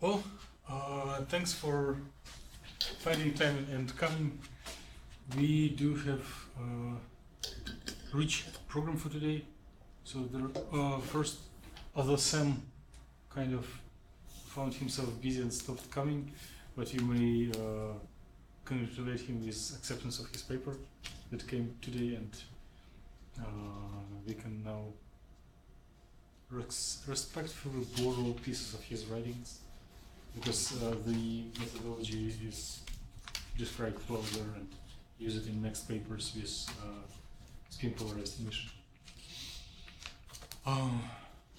Well, thanks for finding time and coming. We do have a rich program for today. So the first, although Sam kind of found himself busy and stopped coming, but you may congratulate him with acceptance of his paper that came today, and we can now respectfully borrow pieces of his writings, because the methodology is described well there, and use it in next papers with spin polarized emission.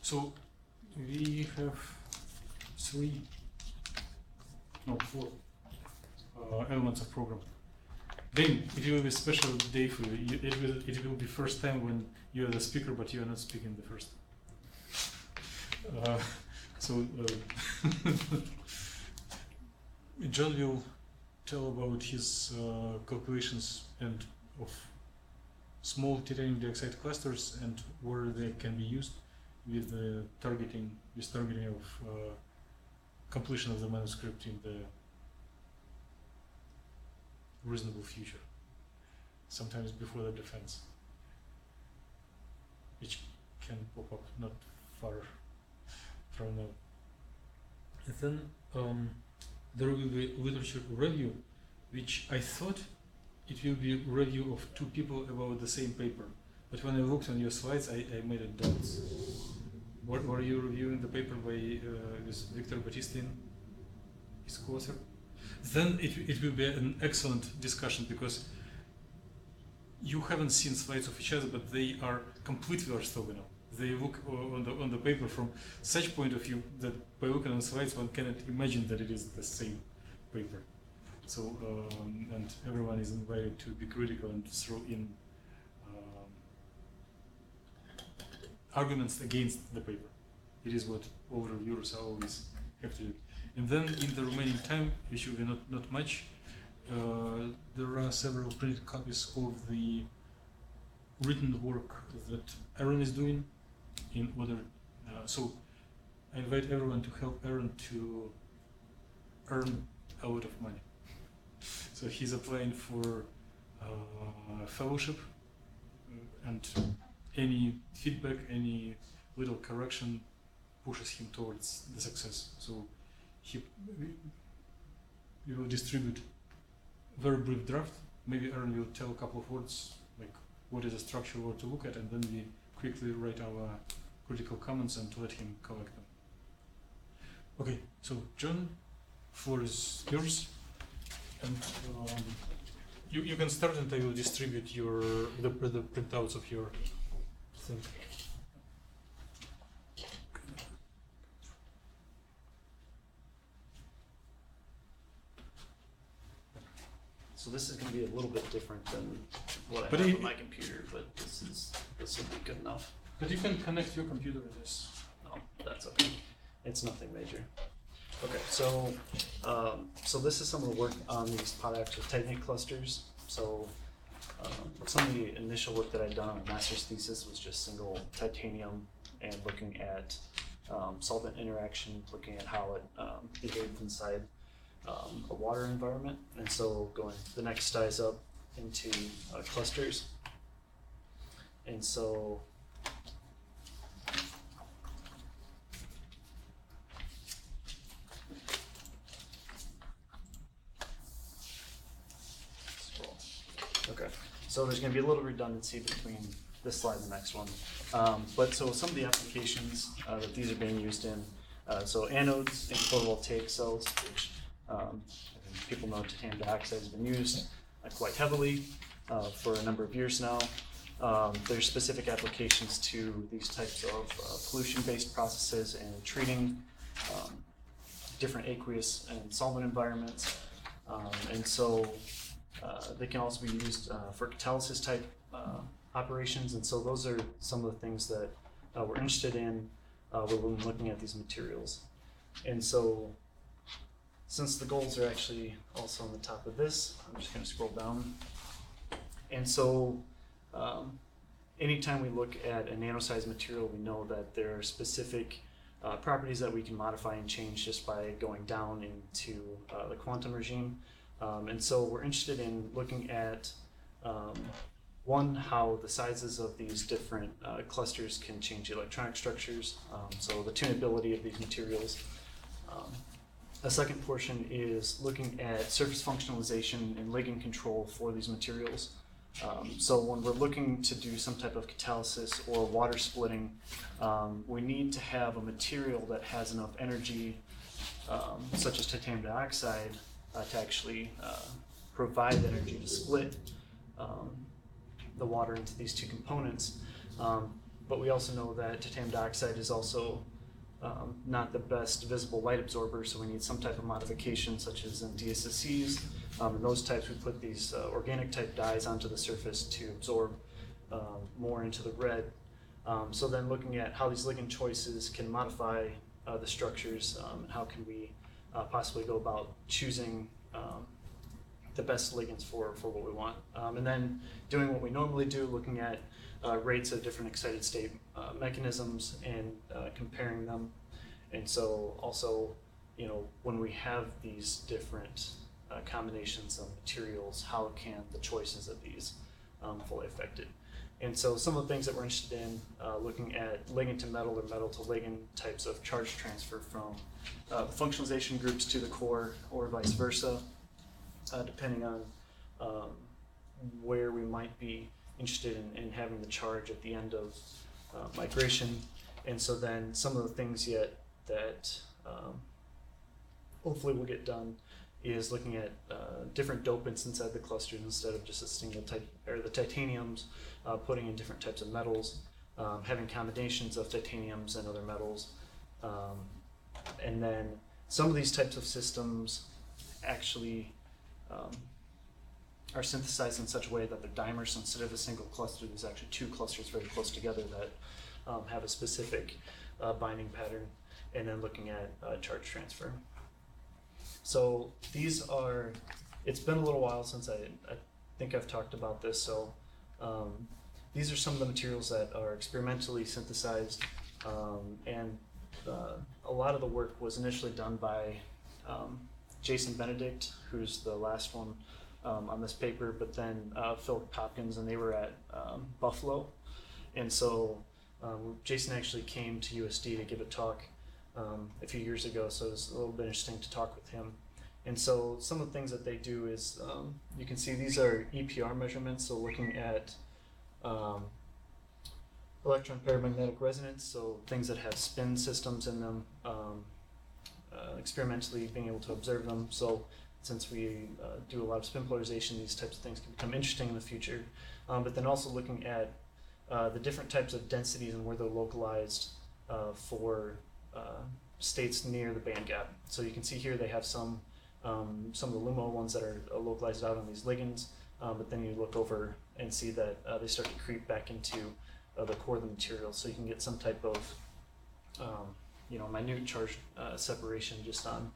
So we have four elements of program. Then it will be a special day for you. It will be first time when you are the speaker, but you are not speaking the first. John will tell about his calculations and of small titanium dioxide clusters and where they can be used with the targeting of completion of the manuscript in the reasonable future, sometimes before the defense, which can pop up not far from now. And then there will be literature review, which I thought it will be a review of two people about the same paper, but when I looked on your slides, I made a doubt. Were you reviewing the paper by with Victor Batistin, his co-author? Then it will be an excellent discussion, because you haven't seen slides of each other, but they are completely orthogonal. They look on the paper from such point of view that by looking on slides one cannot imagine that it is the same paper. So and everyone is invited to be critical and throw in arguments against the paper. It is what all reviewers always have to do. And then in the remaining time, which will be not much, there are several printed copies of the written work that Aaron is doing. In order, so I invite everyone to help Aaron to earn a lot of money. So he's applying for fellowship, and any feedback, any little correction pushes him towards the success. So we will distribute a very brief draft. Maybe Aaron will tell a couple of words, like what is the structure, what to look at, and then we quickly write our critical comments and let him collect them. Okay, so John, floor is yours, and you can start, and I will distribute the printouts of your thing. So this is going to be a little bit different than what I have on my computer, but this will be good enough. But you can connect your computer with this. Oh, that's okay. It's nothing major. Okay, so so this is some of the work on these potaxial titanate clusters. So some of the initial work that I'd done on a master's thesis was just single titanium and looking at solvent interaction, looking at how it behaves inside a water environment, and so the next size up into clusters. And so okay, so there's going to be a little redundancy between this slide and the next one, but so some of the applications that these are being used in, so anodes in photovoltaic cells, which people know titanium dioxide has been used quite heavily for a number of years now. There's specific applications to these types of pollution-based processes and treating different aqueous and solvent environments. And so they can also be used for catalysis type operations. And so those are some of the things that we're interested in when we're looking at these materials. And so since the goals are actually also on the top of this, I'm just going to scroll down. And so anytime we look at a nano-sized material, we know that there are specific properties that we can modify and change just by going down into the quantum regime. And so we're interested in looking at one, how the sizes of these different clusters can change electronic structures, so the tunability of these materials. A second portion is looking at surface functionalization and ligand control for these materials. So when we're looking to do some type of catalysis or water splitting, we need to have a material that has enough energy, such as titanium dioxide, to actually provide the energy to split the water into these two components. But we also know that titanium dioxide is also not the best visible light absorber, so we need some type of modification, such as in DSSCs. In those types, we put these organic type dyes onto the surface to absorb more into the red. So then looking at how these ligand choices can modify the structures, and how can we possibly go about choosing the best ligands for what we want. And then doing what we normally do, looking at rates of different excited state mechanisms and comparing them. And so also, you know, when we have these different combinations of materials, how can the choices of these fully affect it? And so some of the things that we're interested in, looking at ligand to metal or metal to ligand types of charge transfer from the functionalization groups to the core, or vice versa, depending on where we might be interested in having the charge at the end of migration. And so then some of the things yet that hopefully will get done is looking at different dopants inside the clusters instead of just a single type, or the titaniums, putting in different types of metals, having combinations of titaniums and other metals. And then some of these types of systems actually are synthesized in such a way that they're dimers. So instead of a single cluster, there's actually two clusters very close together that have a specific binding pattern, and then looking at charge transfer. So these are, it's been a little while since I think I've talked about this, so these are some of the materials that are experimentally synthesized, and a lot of the work was initially done by Jason Benedict, who's the last one on this paper, but then Philip Hopkins, and they were at Buffalo. And so Jason actually came to USD to give a talk a few years ago, so it was a little bit interesting to talk with him. And so some of the things that they do is, you can see these are EPR measurements, so looking at electron paramagnetic resonance, so things that have spin systems in them, experimentally being able to observe them. So since we do a lot of spin polarization, these types of things can become interesting in the future. But then also looking at the different types of densities and where they're localized for states near the band gap. So you can see here they have some of the LUMO ones that are localized out on these ligands, but then you look over and see that they start to creep back into the core of the material. So you can get some type of minute charge separation just on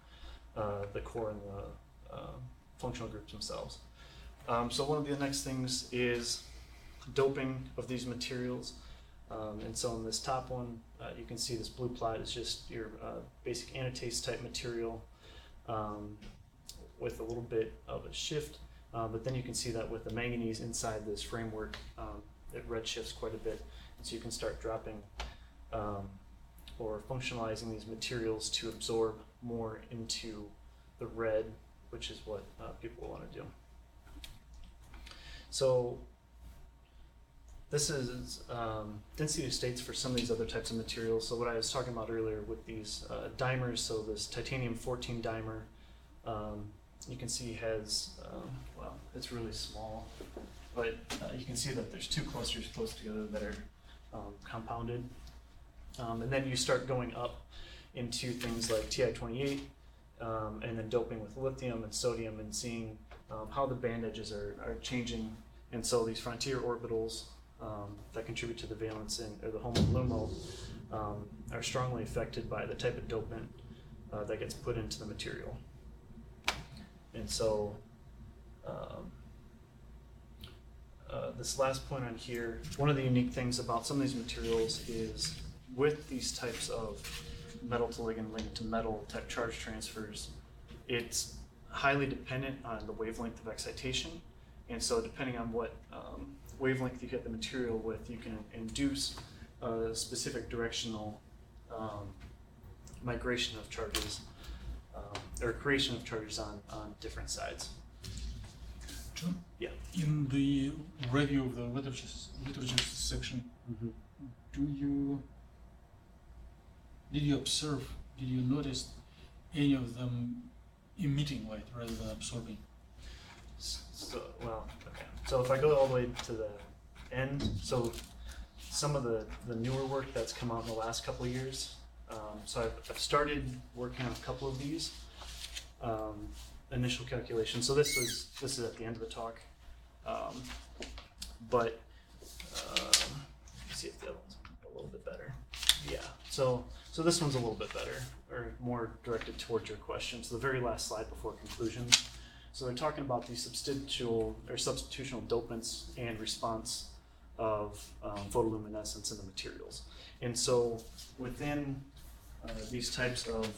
the core and the functional groups themselves. So one of the next things is doping of these materials. And so in this top one, you can see this blue plot is just your basic anatase type material with a little bit of a shift. But then you can see that with the manganese inside this framework, it redshifts quite a bit. And so you can start dropping or functionalizing these materials to absorb more into the red, which is what people want to do. So this is density of states for some of these other types of materials. So what I was talking about earlier with these dimers, so this titanium 14 dimer, you can see has, well, it's really small, but you can see that there's two clusters close together that are compounded. And then you start going up into things like Ti-28, and then doping with lithium and sodium, and seeing how the band edges are changing. And so these frontier orbitals that contribute to the valence or the HOMO and LUMO are strongly affected by the type of dopant that gets put into the material. And so this last point on here, one of the unique things about some of these materials is with these types of metal to ligand, ligand to metal type charge transfers, it's highly dependent on the wavelength of excitation. And so depending on what wavelength you hit the material with, you can induce a specific directional migration of charges or creation of charges on different sides. John? Yeah. In the review of the literature section, did you observe, did you notice any of them emitting light rather than absorbing? So, well, okay. So if I go all the way to the end, so some of the newer work that's come out in the last couple of years, so I've started working on a couple of these initial calculations. So this is at the end of the talk, but let's see if the other one's a little bit better. Yeah. So this one's a little bit better, or more directed towards your question. So the very last slide before conclusions. So they're talking about the substitutional dopants and response of photoluminescence in the materials. And so within these types of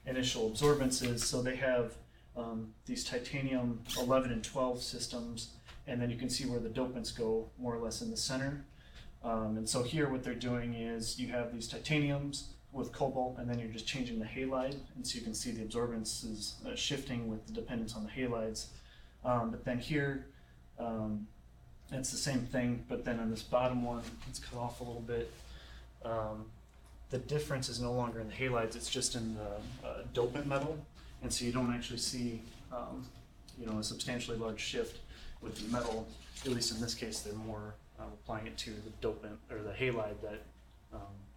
initial absorbances, so they have these titanium 11 and 12 systems, and then you can see where the dopants go more or less in the center. And so here what they're doing is you have these titaniums with cobalt, and then you're just changing the halide, and so you can see the absorbance is shifting with the dependence on the halides. But then here, it's the same thing, but then on this bottom one, it's cut off a little bit. The difference is no longer in the halides, it's just in the dopant metal, and so you don't actually see a substantially large shift with the metal. At least in this case, they're more applying it to the dopant or the halide that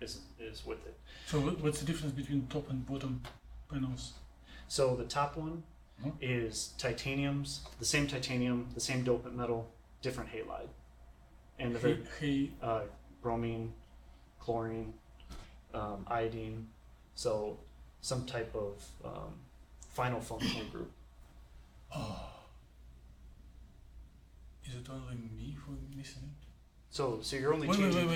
is with it. So what's the difference between top and bottom panels? So the top one is titaniums, the same titanium, the same dopant metal, different halide. And the bromine, chlorine, iodine, so some type of final functional group. Is it only me who is missing it? So you're only wait. changing.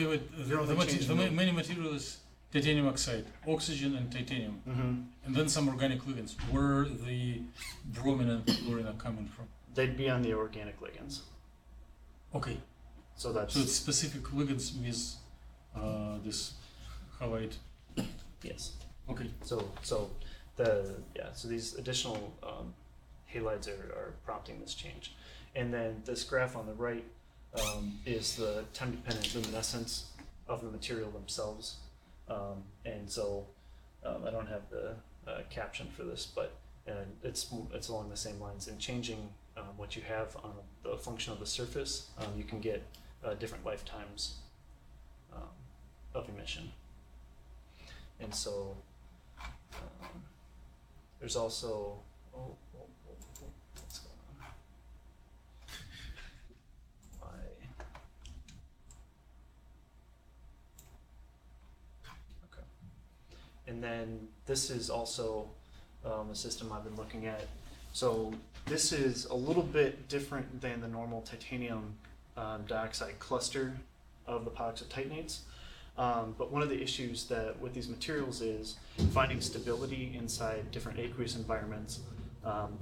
The main material is titanium oxide, oxygen and titanium, and then some organic ligands. Where the bromine and chlorine are coming from? They'd be on the organic ligands. Okay. So it's specific ligands with this halide. Yes. Okay. So these additional halides are prompting this change, and then this graph on the right is the time-dependent luminescence of the material themselves, and so I don't have the caption for this, but it's along the same lines. In changing what you have on the function of the surface, you can get different lifetimes of emission. And so there's also what's going on? Why? Okay. And then this is also a system I've been looking at. So this is a little bit different than the normal titanium dioxide cluster of the polyoxytitanates. But one of the issues that with these materials is finding stability inside different aqueous environments,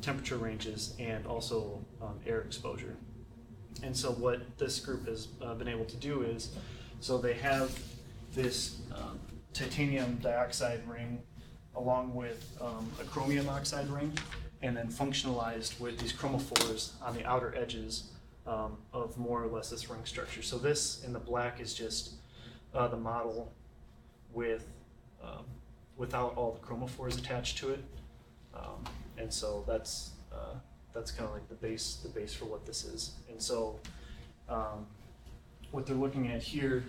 temperature ranges, and also air exposure. And so what this group has been able to do is, so they have this titanium dioxide ring along with a chromium oxide ring, and then functionalized with these chromophores on the outer edges of more or less this ring structure. So this in the black is just the model with without all the chromophores attached to it, and so that's kind of like the base for what this is. And so what they're looking at here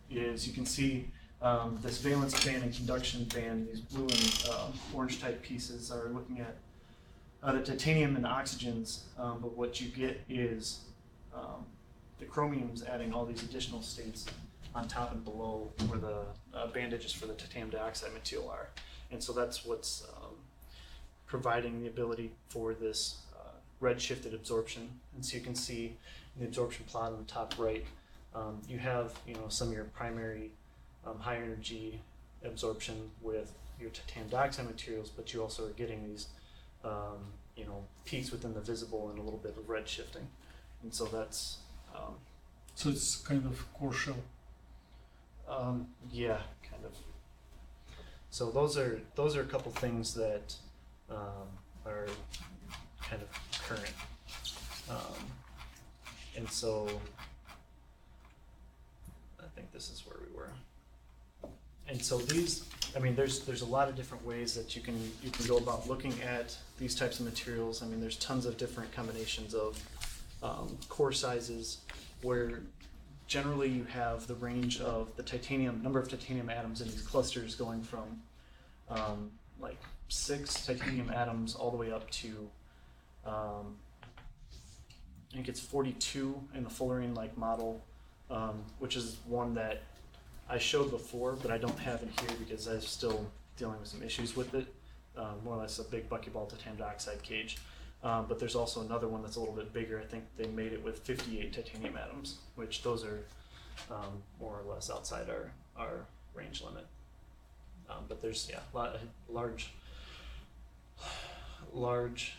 is you can see this valence band and conduction band. These blue and orange type pieces are looking at the titanium and oxygens, but what you get is the chromium's adding all these additional states on top and below where the bandages for the titanium dioxide material are. And so that's what's providing the ability for this red-shifted absorption. And so you can see in the absorption plot on the top right, you have some of your primary high energy absorption with your titanium dioxide materials, but you also are getting these, you know, peaks within the visible and a little bit of red shifting. And so that's, So it's kind of core shell. yeah, kind of. So those are a couple things that are kind of current. And so I think this is where we were. And so these, I mean, there's a lot of different ways that you can go about looking at these types of materials. I mean, there's tons of different combinations of core sizes, where generally you have the range of the number of titanium atoms in these clusters going from like 6 titanium atoms all the way up to I think it's 42 in the fullerene-like model, which is one that I showed before, but I don't have in here because I'm still dealing with some issues with it. More or less a big buckyball titanium dioxide cage. But there's also another one that's a little bit bigger. I think they made it with 58 titanium atoms, which those are more or less outside our range limit. But there's, yeah, large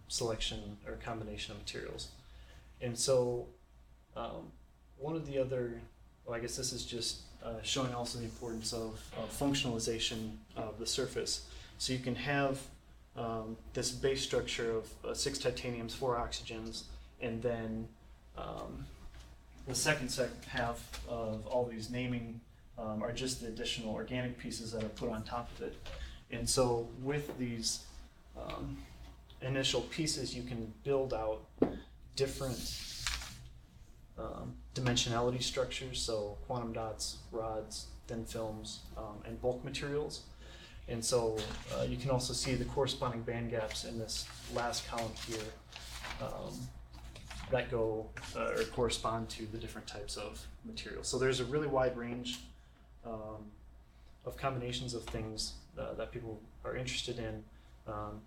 selection or combination of materials. And so one of the other, well, I guess this is just showing also the importance of functionalization of the surface. So you can have this base structure of 6 titaniums, 4 oxygens, and then the second half of all these naming are just the additional organic pieces that are put on top of it. And so with these initial pieces, you can build out different dimensionality structures, so quantum dots, rods, thin films, and bulk materials. And so you can also see the corresponding band gaps in this last column here that go or correspond to the different types of materials. So there's a really wide range of combinations of things that people are interested in.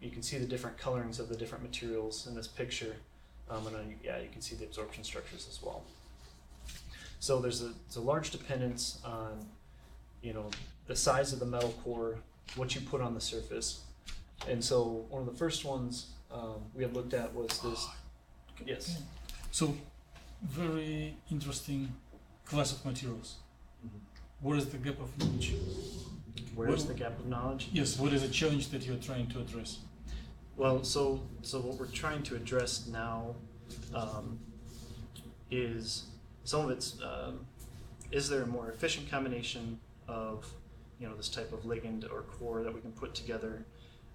You can see the different colorings of the different materials in this picture, and then, yeah, you can see the absorption structures as well. So there's a large dependence on, you know, the size of the metal core, what you put on the surface. And so one of the first ones we had looked at was this. Yes. So very interesting class of materials. Mm-hmm. What is the gap of knowledge? Where is the gap of knowledge? Yes, what is the challenge that you're trying to address? Well, so what we're trying to address now is some of it's, is there a more efficient combination of, you know, this type of ligand or core that we can put together?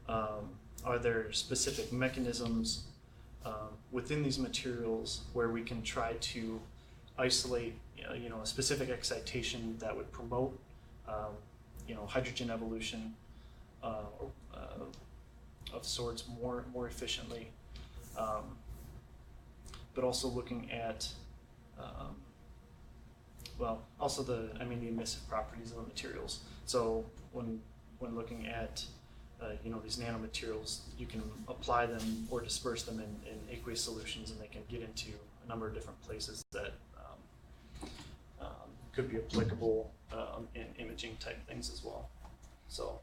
Are there specific mechanisms within these materials where we can try to isolate, you know, a specific excitation that would promote, you know, hydrogen evolution of sorts more efficiently, but also looking at, well, also the emissive properties of the materials. So when looking at you know, these nanomaterials, you can apply them or disperse them in aqueous solutions, and they can get into a number of different places that could be applicable in imaging type things as well. So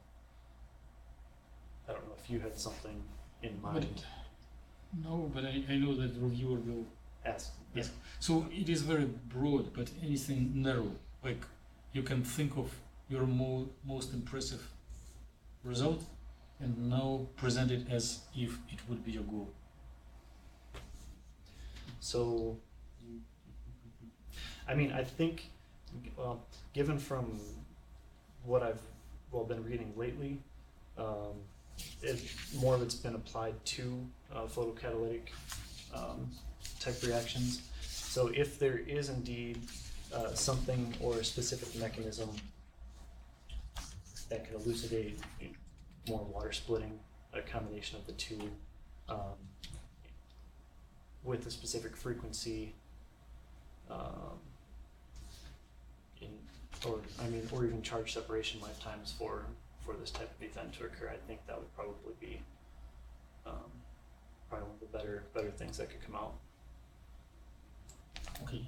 I don't know if you had something in mind. No, but I know that the reviewer will Ask. Yeah. So it is very broad, but anything narrow, like you can think of your most impressive result and now present it as if it would be your goal. So, I mean, I think, well, given from what I've been reading lately, more of it's been applied to photocatalytic type reactions. So if there is indeed something or a specific mechanism that could elucidate more water splitting, a combination of the two, with a specific frequency, or even charge separation lifetimes for this type of event to occur, I think that would probably be probably one of the better things that could come out. Okay.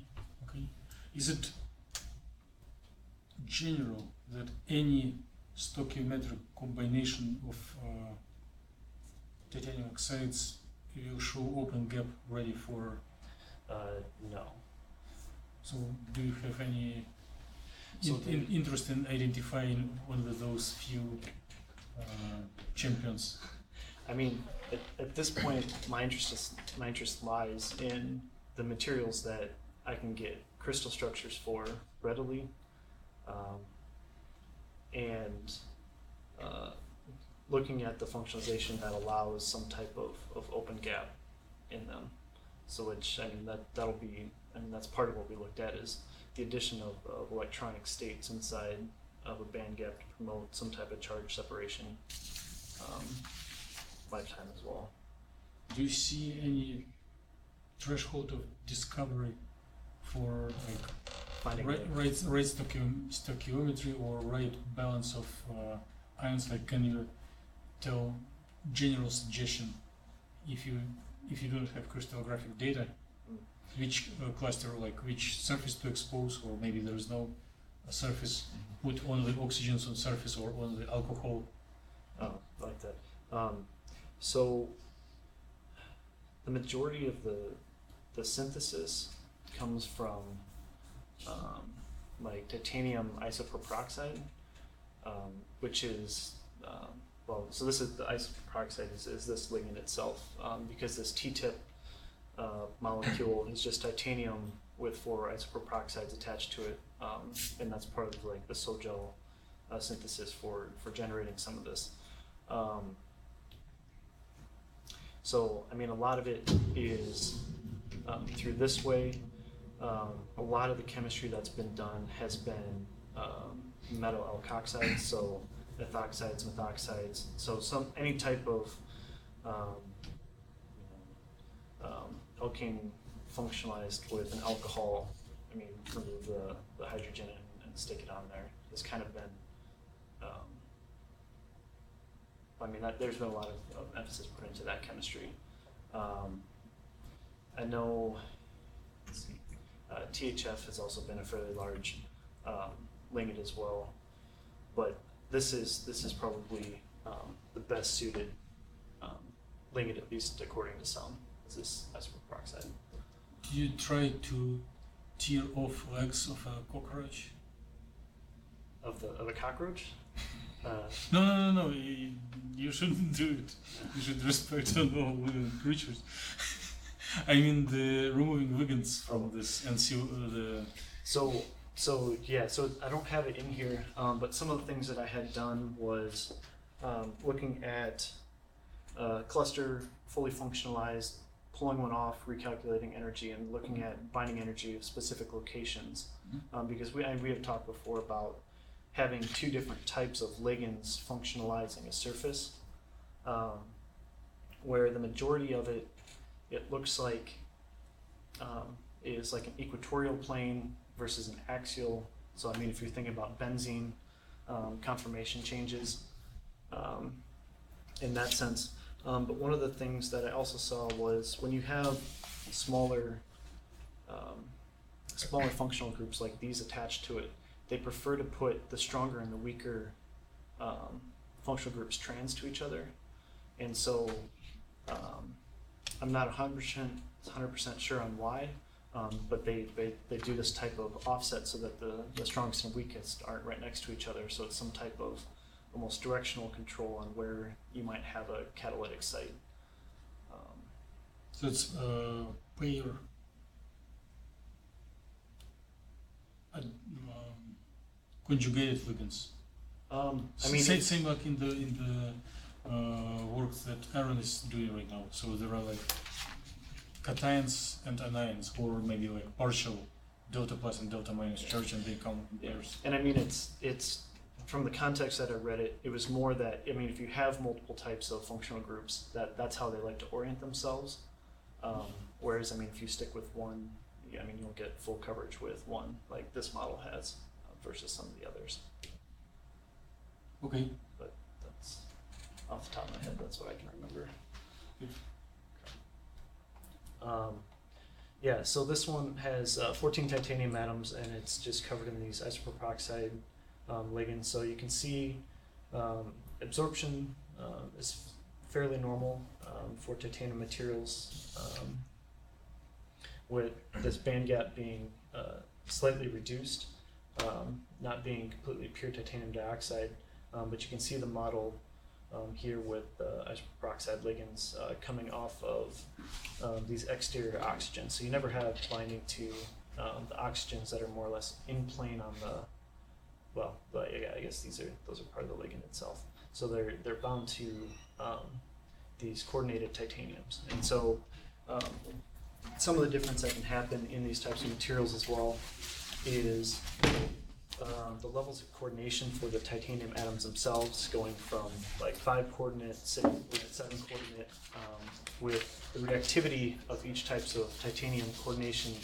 Is it general that any stoichiometric combination of titanium oxides will show open gap ready for? No. So do you have any So interest in identifying one of those few champions? I mean, at this point, my interest lies in the materials that I can get crystal structures for readily, and looking at the functionalization that allows some type of open gap in them. So which, I mean, that'll be, I mean, that's part of what we looked at is the addition of electronic states inside of a band gap to promote some type of charge separation lifetime as well. Do you see any threshold of discovery for like Finding right stoichiometry or right balance of ions? Like, can you tell general suggestion if you don't have crystallographic data, which cluster, like which surface to expose, or maybe there is no surface, put only oxygens on surface or only alcohol? Oh, like that. So the majority of the synthesis comes from like titanium isopropoxide, which is well, so this is the isopropoxide is this ligand itself, because this T-tip molecule is just titanium with 4 isopropoxides attached to it, and that's part of like the Sogel synthesis for generating some of this. So I mean, a lot of it is through this way. A lot of the chemistry that's been done has been metal alkoxides, so ethoxides, methoxides. So any type of alkane functionalized with an alcohol. I mean, remove the hydrogen and stick it on there. It's kind of been. I mean, there's been a lot of emphasis put into that chemistry. I know. Let's see, THF has also been a fairly large ligand as well, but this is probably the best suited ligand, at least according to some. Is this isopropoxide? Do you try to tear off legs of a cockroach? Of a cockroach? No. You shouldn't do it. You should respect all living creatures. I mean, the removing ligands from this and see the. So yeah. So I don't have it in here, but some of the things that I had done was looking at cluster fully functionalized, pulling one off, recalculating energy, and looking at binding energy of specific locations, because we have talked before about having 2 different types of ligands functionalizing a surface, where the majority of it looks like is like an equatorial plane versus an axial. So I mean, if you're thinking about benzene conformation changes in that sense. But one of the things that I also saw was when you have smaller functional groups like these attached to it, they prefer to put the stronger and the weaker functional groups trans to each other. And so I'm not 100% sure on why, but they do this type of offset so that the strongest and weakest aren't right next to each other. So it's some type of almost directional control on where you might have a catalytic site. So it's pair conjugated ligands. I mean, same like in the work that Aaron is doing right now. So there are like cations and anions, or maybe like partial delta plus and delta minus charge, and they come in pairs. And I mean, it's from the context that I read it, it was more that, I mean, if you have multiple types of functional groups, that's how they like to orient themselves. Whereas, I mean, if you stick with one, I mean, you'll get full coverage with one, like this model has, versus some of the others. Okay. But that's off the top of my head, that's what I can remember. Yeah, so this one has 14 titanium atoms, and it's just covered in these isopropoxide ligands. So you can see absorption is fairly normal for titanium materials, with this band gap being slightly reduced, not being completely pure titanium dioxide, but you can see the model here with isoprene peroxide ligands coming off of these exterior oxygens. So you never have binding to the oxygens that are more or less in plane on the, well, yeah, I guess those are part of the ligand itself. So they're bound to these coordinated titaniums. And so some of the difference that can happen in these types of materials as well is the levels of coordination for the titanium atoms themselves, going from like 5 coordinate, 6 coordinate, 7 coordinate, with the reactivity of each types of titanium coordination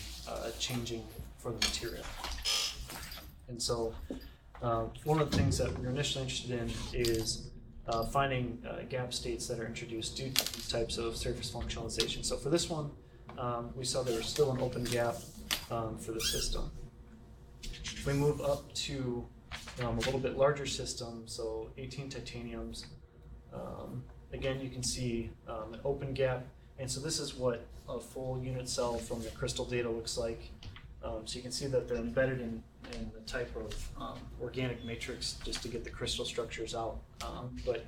changing for the material. And so one of the things that we were initially interested in is finding gap states that are introduced due to these types of surface functionalization. So for this one, we saw there was still an open gap for the system. If we move up to a little bit larger system, so 18 titaniums, again you can see an open gap, and so this is what a full unit cell from the crystal data looks like. So you can see that they're embedded in the type of organic matrix just to get the crystal structures out. But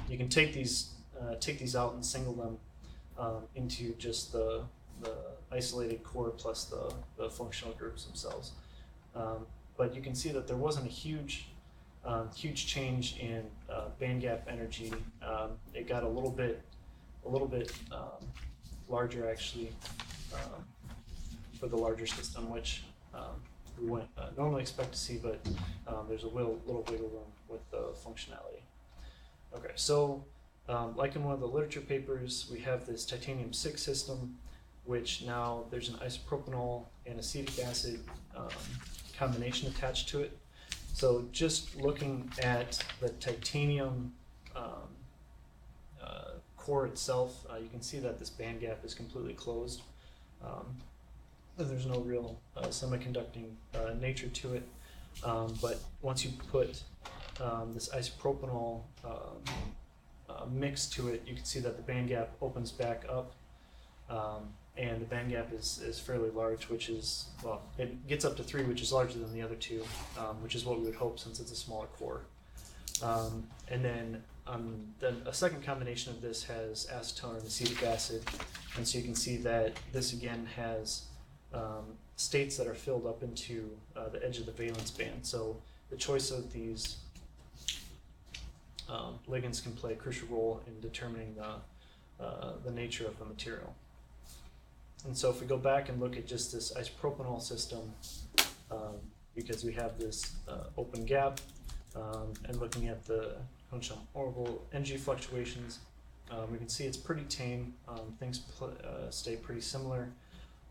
you can take these out and single them into just the isolated core plus the functional groups themselves. But you can see that there wasn't a huge change in band gap energy. It got a little bit larger actually for the larger system, which we wouldn't normally expect to see, but there's a little wiggle room with the functionality. Okay, so like in one of the literature papers, we have this titanium-6 system, which now there's an isopropanol and acetic acid combination attached to it. So just looking at the titanium core itself, you can see that this band gap is completely closed. And there's no real semiconducting nature to it. But once you put this isopropanol mix to it, you can see that the band gap opens back up. And the band gap is fairly large, which is, well, it gets up to 3, which is larger than the other 2, which is what we would hope since it's a smaller core. And then a second combination of this has acetone and acetic acid, and so you can see that this again has states that are filled up into the edge of the valence band. So the choice of these ligands can play a crucial role in determining the nature of the material. And so if we go back and look at just this isopropanol system, because we have this open gap, and looking at the orbital energy fluctuations, we can see it's pretty tame. Things stay pretty similar,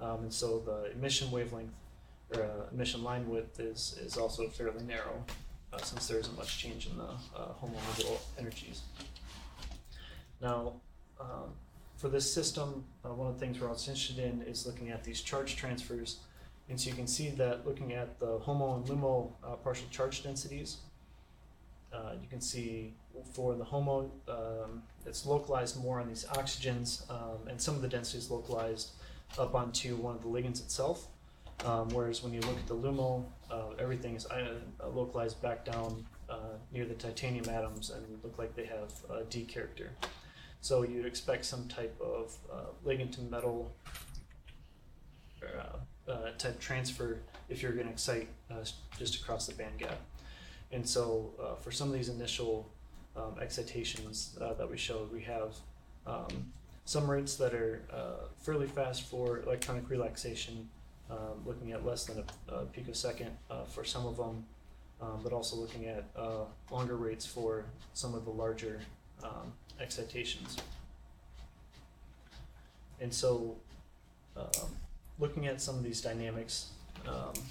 and so the emission wavelength or emission line width is also fairly narrow, since there isn't much change in the homo-orbital energies. Now, for this system, one of the things we're also interested in is looking at these charge transfers. And so you can see that looking at the HOMO and LUMO partial charge densities, you can see for the HOMO, it's localized more on these oxygens, and some of the densities localized up onto one of the ligands itself. Whereas when you look at the LUMO, everything is localized back down near the titanium atoms and look like they have a D character. So you'd expect some type of ligand to metal type transfer if you're going to excite just across the band gap. And so for some of these initial excitations that we showed, we have some rates that are fairly fast for electronic relaxation, looking at less than a picosecond for some of them, but also looking at longer rates for some of the larger excitations. And so looking at some of these dynamics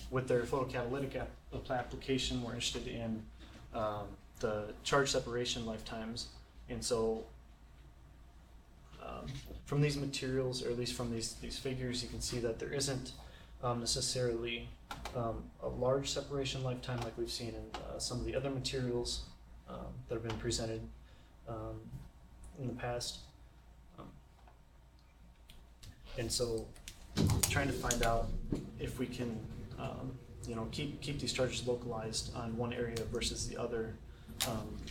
with their photocatalytic application, we're interested in the charge separation lifetimes. And so from these materials, or at least from these figures, you can see that there isn't necessarily a large separation lifetime like we've seen in some of the other materials that have been presented in the past. And so trying to find out if we can keep these charges localized on one area versus the other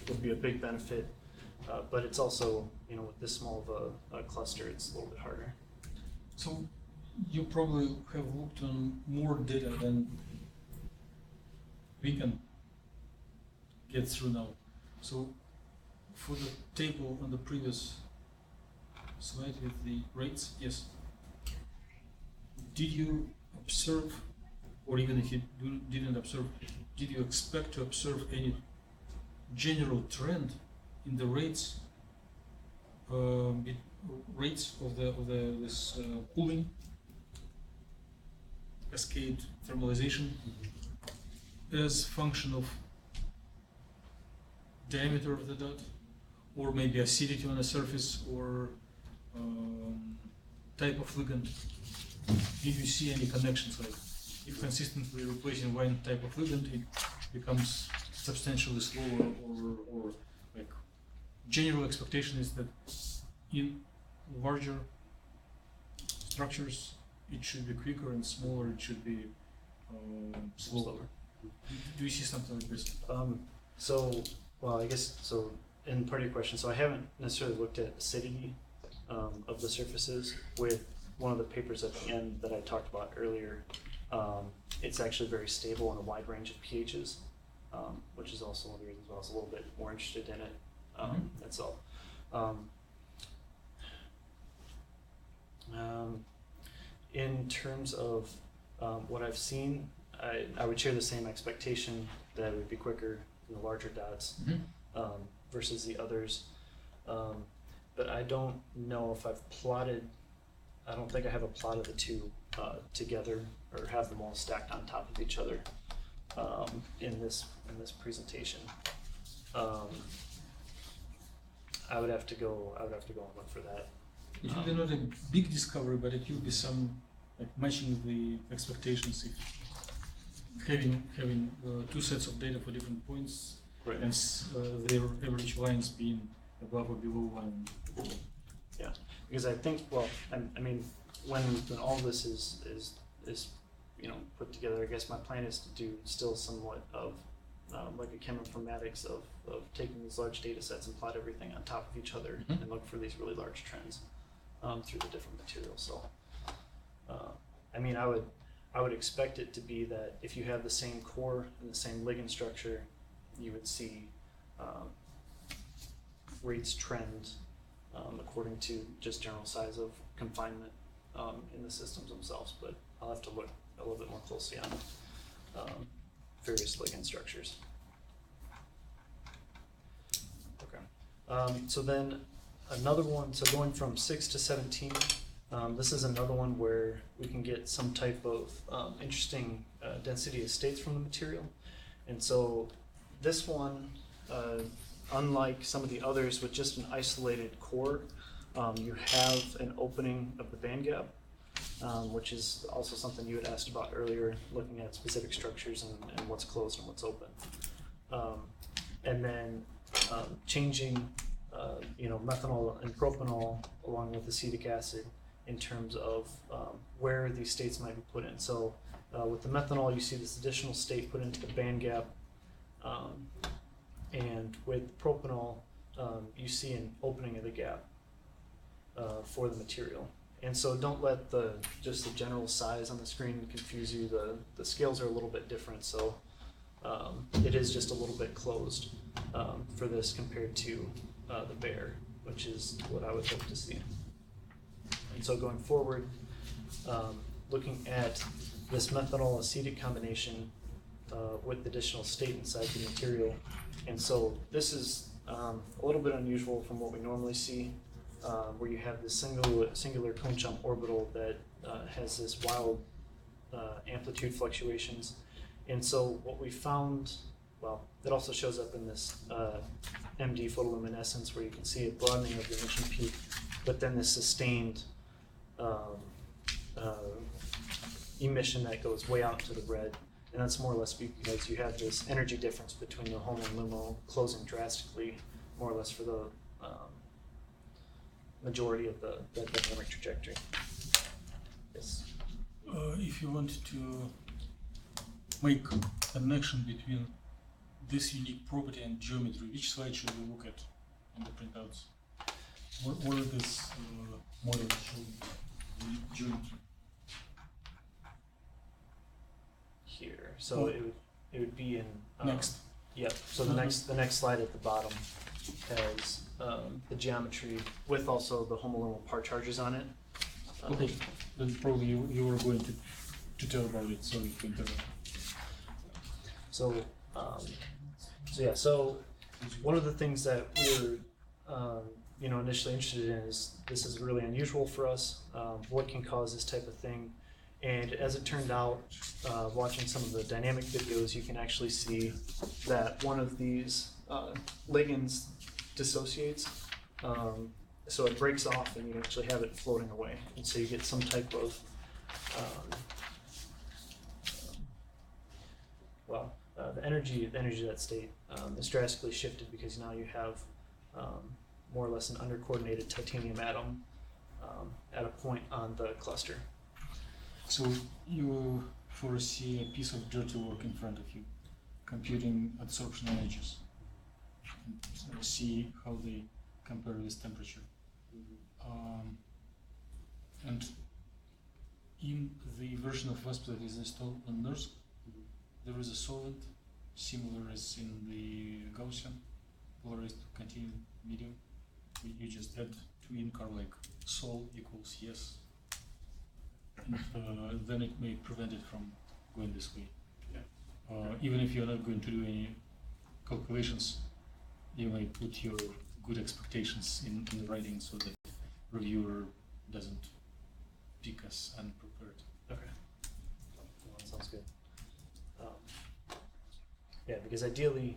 would be a big benefit. But it's also, with this small of a cluster, it's a little bit harder. So you probably have looked on more data than we can get through now. So for the table on the previous slide with the rates, yes. Did you observe, or even if you didn't observe, did you expect to observe any general trend in the rates of this cooling, cascade thermalization as function of diameter of the dot, or maybe acidity on the surface, or type of ligand? Did you see any connections? Like, if consistently replacing one type of ligand, it becomes substantially slower, or like general expectation is that in larger structures it should be quicker, and smaller it should be slower. Do you see something like this? I guess so. In part of your question, so I haven't necessarily looked at acidity of the surfaces. With one of the papers at the end that I talked about earlier, it's actually very stable in a wide range of pHs, which is also one of the reasons why I was a little bit more interested in it. That's all. In terms of what I've seen, I would share the same expectation that it would be quicker in the larger dots versus the others. But I don't know if I've plotted, I don't think I have a plot of the two together, or have them all stacked on top of each other in this presentation. I would have to go and look for that. It will be not a big discovery, but it will be some like matching the expectations. If having two sets of data for different points, right, and their average lines being above or below one. Yeah, because I think, I mean, when all this is put together, I guess my plan is to do still somewhat of like a cheminformatics of taking these large data sets and plot everything on top of each other and look for these really large trends through the different materials. So, I mean, I would expect it to be that if you have the same core and the same ligand structure, you would see rates trend according to just general size of confinement in the systems themselves. But I'll have to look a little bit more closely on various ligand structures. Okay. So then another one, so going from 6 to 17, this is another one where we can get some type of interesting density of states from the material. And so this one, unlike some of the others with just an isolated core, you have an opening of the band gap, which is also something you had asked about earlier, looking at specific structures and what's closed and what's open. And then changing methanol and propanol along with acetic acid in terms of where these states might be put in. So with the methanol, you see this additional state put into the band gap, and with propanol, you see an opening of the gap for the material. And so don't let just the general size on the screen confuse you. The scales are a little bit different, so it is just a little bit closed for this compared to the bare, which is what I would hope to see. And so going forward, looking at this methanol acetic combination with the additional state inside the material. And so this is a little bit unusual from what we normally see, where you have this singular cone jump orbital that has this wild amplitude fluctuations. And so what we found, it also shows up in this MD photoluminescence, where you can see a broadening of the emission peak, but then this sustained emission that goes way out into the red, and that's more or less because you have this energy difference between the HOMO and LUMO closing drastically, more or less for the majority of the dynamic trajectory. Yes. If you want to make a connection between this unique property and geometry, which slide should we look at in the printouts? What are this model showing the geometry? Here, so it would be in Next. Yep. So the next slide at the bottom has the geometry with also the homoluminal part charges on it. Okay, then probably you were going to tell about it, sorry to interrupt. So yeah, so one of the things that we were initially interested in is this is really unusual for us. What can cause this type of thing? And as it turned out, watching some of the dynamic videos, you can actually see that one of these ligands dissociates. So it breaks off and you actually have it floating away. And so you get some type of, the energy of that state is drastically shifted because now you have more or less an undercoordinated titanium atom at a point on the cluster. So you foresee a piece of dirty work in front of you, computing absorption energies, and see how they compare with temperature. And in the version of VASP that is installed on NERSC, there is a solvent similar as in the Gaussian polarized continuum medium. You just add two incar like sol equals yes, and then it may prevent it from going this way. Even if you're not going to do any calculations, you may put your good expectations in the writing so that reviewer doesn't pick us unprepared. Okay. Well, that sounds good. Yeah, because ideally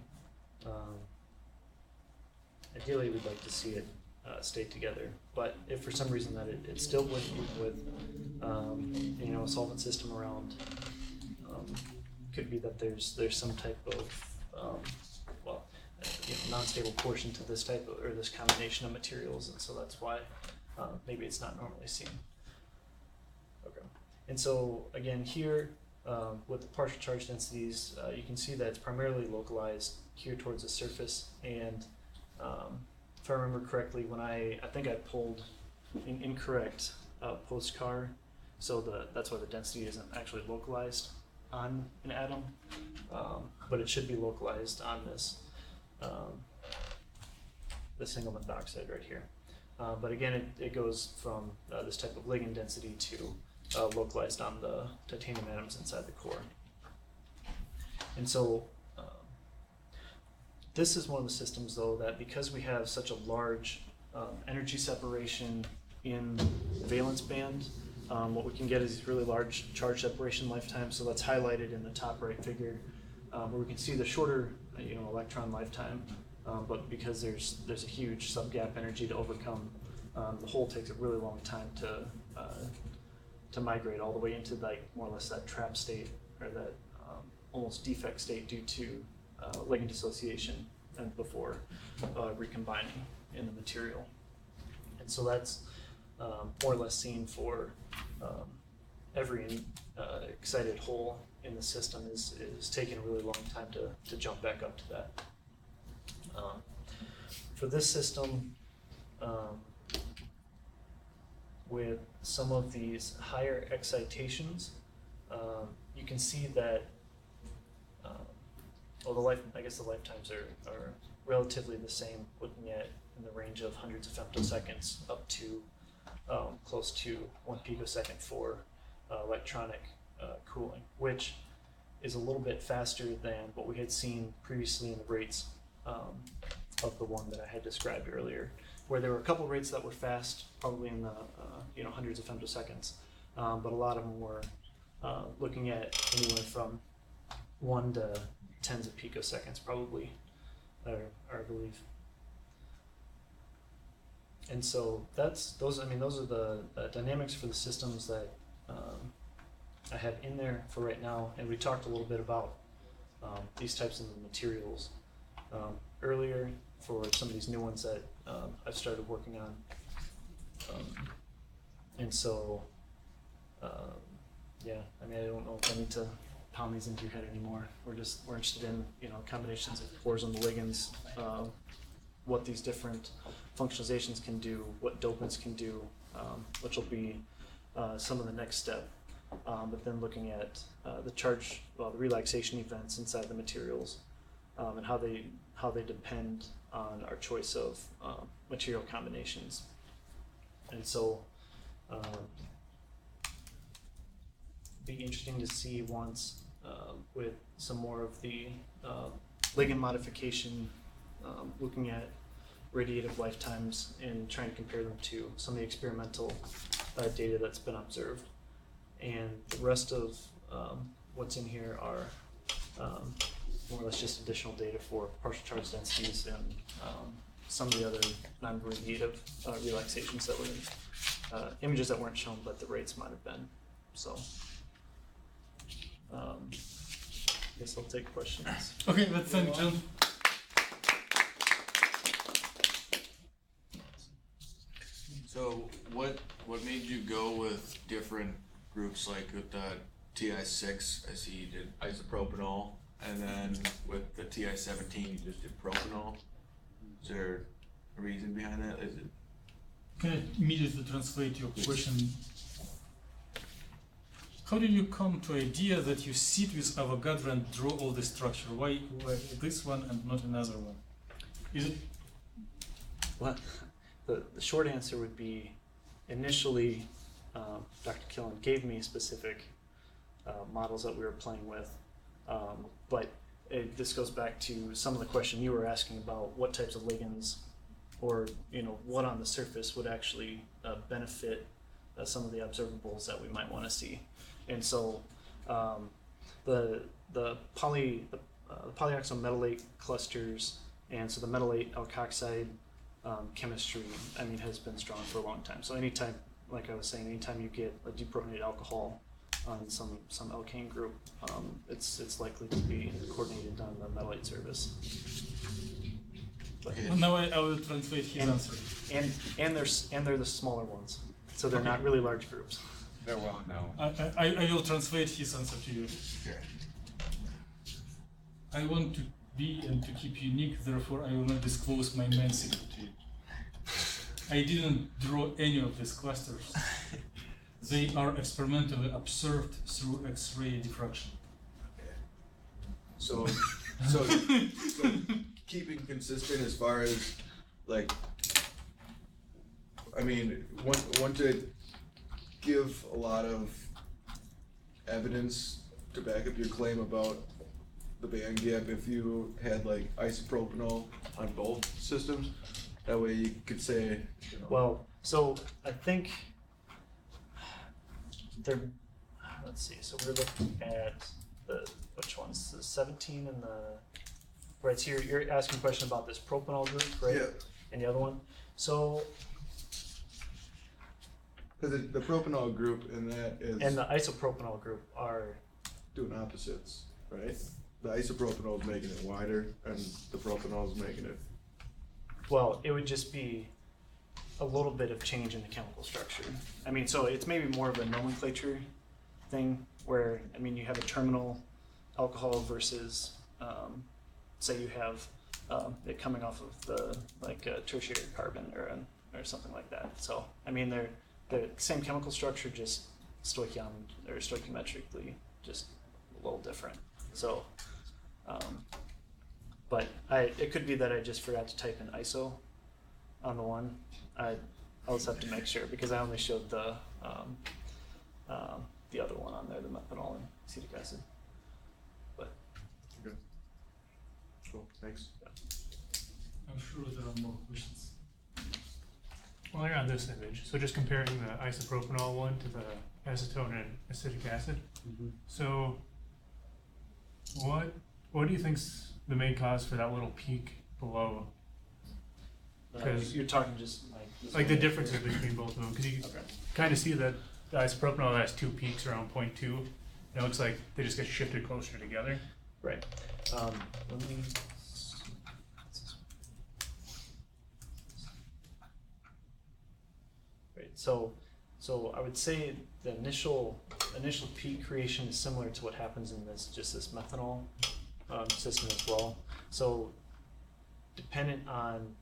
we'd like to see it stay together. But if for some reason that it still would, even with a solvent system around, could be that there's some type of non-stable portion to this type of, or this combination of materials, and so that's why maybe it's not normally seen. Okay. And so again here, with the partial charge densities, you can see that it's primarily localized here towards the surface. And if I remember correctly, when I think I pulled an incorrect postcar, so that's why the density isn't actually localized on an atom, but it should be localized on this single methoxide right here. But again, it goes from this type of ligand density to localized on the titanium atoms inside the core. And so this is one of the systems, though, that because we have such a large energy separation in the valence band, what we can get is these really large charge separation lifetimes. So that's highlighted in the top right figure, where we can see the shorter electron lifetime, but because there's a huge subgap energy to overcome, the hole takes a really long time to migrate all the way into more or less that trap state, or that almost defect state due to ligand dissociation and before recombining in the material. And so that's more or less seen for every excited hole in the system is taking a really long time to jump back up to that. For this system, with some of these higher excitations, you can see that I guess the lifetimes are relatively the same, looking at in the range of hundreds of femtoseconds up to close to 1 picosecond for electronic cooling, which is a little bit faster than what we had seen previously in the rates of the one that I had described earlier, where there were a couple rates that were fast, probably in the hundreds of femtoseconds, but a lot of them were looking at anywhere from 1 to tens of picoseconds, probably, or I believe. And so those are the dynamics for the systems that I have in there for right now, and we talked a little bit about these types of materials earlier for some of these new ones that I've started working on. And so, yeah, I mean, I don't know if I need to pound these into your head anymore. We're interested in, you know, combinations of horizontal ligands, what these different functionalizations can do, what dopants can do, which will be some of the next step. But then looking at the relaxation events inside the materials, and how they depend on our choice of material combinations. And so, be interesting to see once with some more of the ligand modification, looking at radiative lifetimes and trying to compare them to some of the experimental data that's been observed. And the rest of what's in here are more or less just additional data for partial charge densities and some of the other non-radiative relaxations that were images that weren't shown, but the rates might have been. So, I guess I'll take questions. Okay, let's send John. So what made you go with different groups, like with the TI6, I see you did isopropanol, and then with the TI17 you just did propanol. Is there a reason behind that? Is it? Can I immediately translate your question? How did you come to idea that you sit with Avogadro and draw all the structure? Why this one and not another one? Is it? Well, the short answer would be, initially, Dr. Killen gave me specific models that we were playing with, but this goes back to some of the question you were asking about what types of ligands, or what on the surface would actually benefit some of the observables that we might want to see. And so the polyoxyl metallate clusters, and so the metallate alkoxide chemistry, I mean, has been strong for a long time. So anytime, like I was saying, anytime you get a deprotonated alcohol on some alkane group, it's likely to be coordinated on the metallate surface. But, Well, now I will translate his answer. and they're the smaller ones, so they're not really large groups. They're well known. I will translate his answer to you. Okay. I want to be and to keep unique, therefore I will not disclose my main secret to you. I didn't draw any of these clusters. They are experimentally observed through X-ray diffraction. So keeping consistent as far as, like, I mean, want to give a lot of evidence to back up your claim about the band gap if you had like isopropanol on both systems. That way you could say, Well, so I think they're, let's see, so we're looking at which ones, the 17 and the, right, so you're asking a question about this propanol group, right? Yeah. And the other one, so, because the propanol group and that is and the isopropanol group are, doing opposites, right? The isopropanol is making it wider, and the propanol is making it. well, it would just be a little bit of change in the chemical structure. I mean, so it's maybe more of a nomenclature thing where, I mean, you have a terminal alcohol versus, say you have it coming off of the tertiary carbon or something like that. So, I mean, they're the same chemical structure, just stoichiometrically just a little different. So, but it could be that I just forgot to type in iso on the one. I'll just have to make sure, because I only showed the other one on there, the methanol and acetic acid. But Okay. Cool. Thanks. I'm sure there are more questions. Well, you're on this image, so just comparing the isopropanol one to the acetone and acetic acid. mm-hmm. So, what do you think's the main cause for that little peak below? Because you're talking just like the differences between both of them, because you Okay. kind of see that the isopropanol has two peaks around 0.2, and it looks like they just get shifted closer together. Right. Let me. Right. So I would say the initial peak creation is similar to what happens in this methanol system as well. So dependent on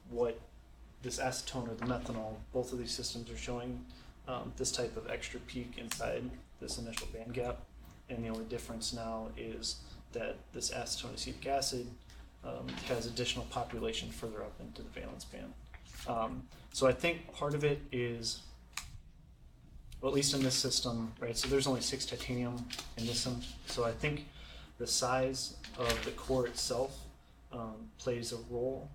what this acetone or the methanol, both of these systems are showing this type of extra peak inside this initial band gap. And the only difference now is that this acetone acetic acid has additional population further up into the valence band. So I think part of it is, well, at least in this system, right? So there's only 6 titanium in this one. So I think the size of the core itself plays a role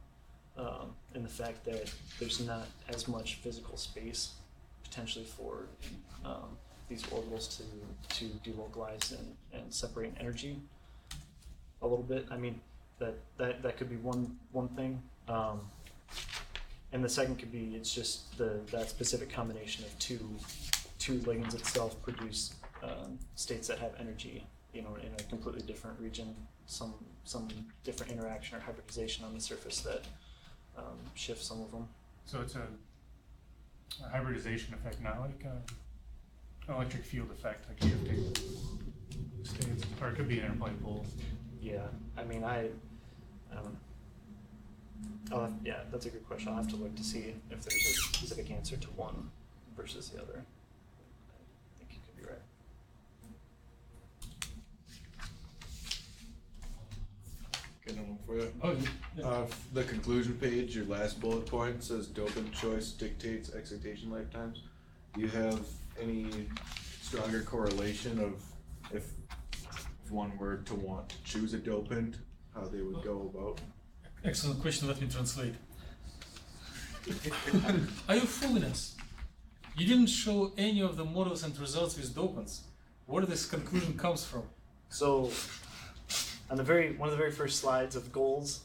in the fact that there's not as much physical space potentially for these orbitals to delocalize and separate energy a little bit. I mean, that could be one thing. And the second could be it's just that specific combination of two ligands itself produce states that have energy, in a completely different region, some different interaction or hybridization on the surface that shifts some of them. So it's a hybridization effect, not like an electric field effect, like shifting states, or it could be an interplay of both. Yeah, I mean, yeah, that's a good question. I'll have to look to see if there's a specific answer to one versus the other. I think you could be right. Got another one for you. Oh, yeah. The conclusion page, your last bullet point says dopant choice dictates excitation lifetimes. Do you have any stronger correlation of if one were to want to choose a dopant, how they would go about? Excellent question. Let me translate. Are you fooling us? You didn't show any of the models and results with dopants. Where this conclusion comes from? So, on one of the very first slides of goals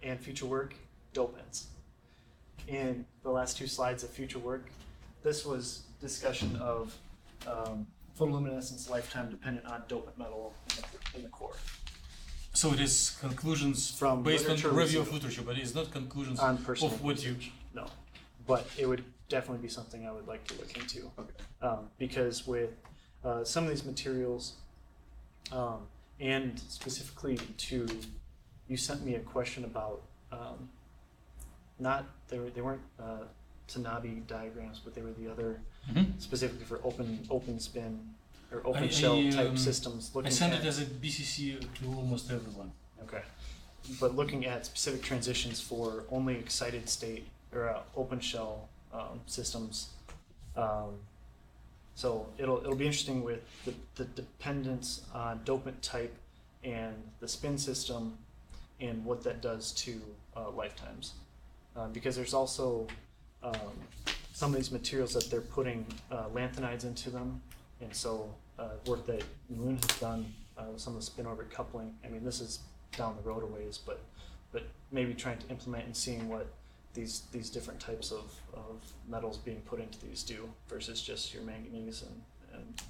and future work, dopants. In the last 2 slides of future work, this was discussion of photoluminescence lifetime dependent on dopant metal in the core. So it is conclusions From based on literature review of received. literature, but it's not conclusions On personal of what you. research. No, but it would definitely be something I would like to look into. Okay. Because with some of these materials, and specifically you sent me a question about they weren't Tanabe diagrams, but they were the other specifically for open spin or open shell type systems. I sent it as a BCC to almost everyone. Okay, but looking at specific transitions for only excited state or open shell systems. So it'll be interesting with the dependence on dopant type and the spin system and what that does to lifetimes. Because there's also some of these materials that they're putting lanthanides into them, and so work that Moon has done with some of the spin orbit coupling. I mean, this is down the road a ways, but maybe trying to implement and seeing what these different types of metals being put into these do versus just your manganese and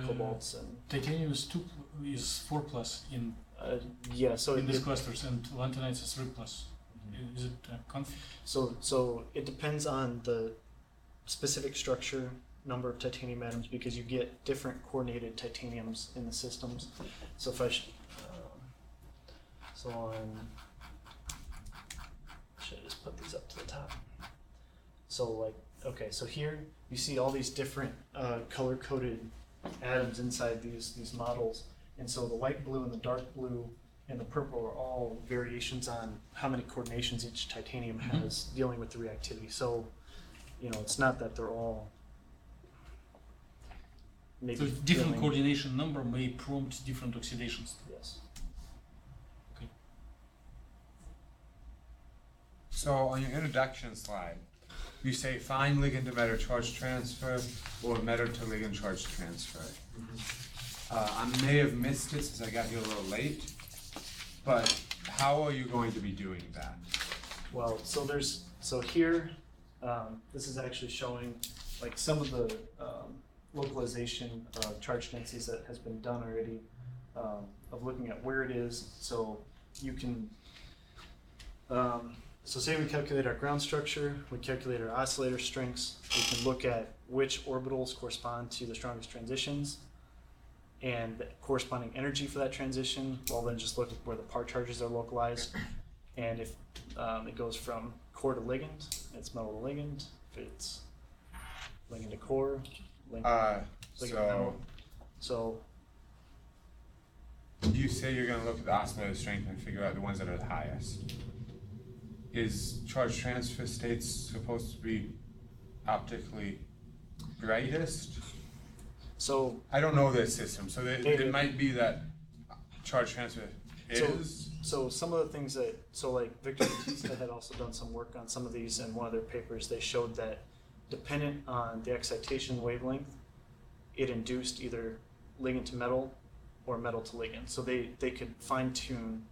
cobalts and Titanium is 4+ in yeah. So these clusters, and lanthanides is 3+. Is it conflict? So it depends on the specific structure, number of titanium atoms, because you get different coordinated titaniums in the systems. So if I should I just put these up to the top? So like, okay, so here you see all these different color-coded atoms inside these models, and so the light blue and the dark blue and the purple are all variations on how many coordinations each titanium has dealing with the reactivity. So, it's not that they're all maybe So different coordination number may prompt different oxidations. Yes. Okay. So on your introduction slide, you say find ligand to matter charge transfer or matter to ligand charge transfer. I may have missed it since I got here a little late, but how are you going to be doing that? Well, so here This is actually showing like some of the localization of charge densities that has been done already, of looking at where it is. So you can, so say we calculate our ground structure, we calculate our oscillator strengths, we can look at which orbitals correspond to the strongest transitions and the corresponding energy for that transition. Well, then just look at where the part charges are localized. And if it goes from core to ligand, it's metal to ligand. If it's ligand to core, ligand to metal. So you say you're going to look at the oscillator strength and figure out the ones that are the highest. Is charge transfer states supposed to be optically brightest? So I don't know this system, so it might be that charge transfer is. So some of the things that, so like Victor Batista had also done some work on some of these in one of their papers. They showed that dependent on the excitation wavelength, it induced either ligand to metal or metal to ligand. So they could fine tune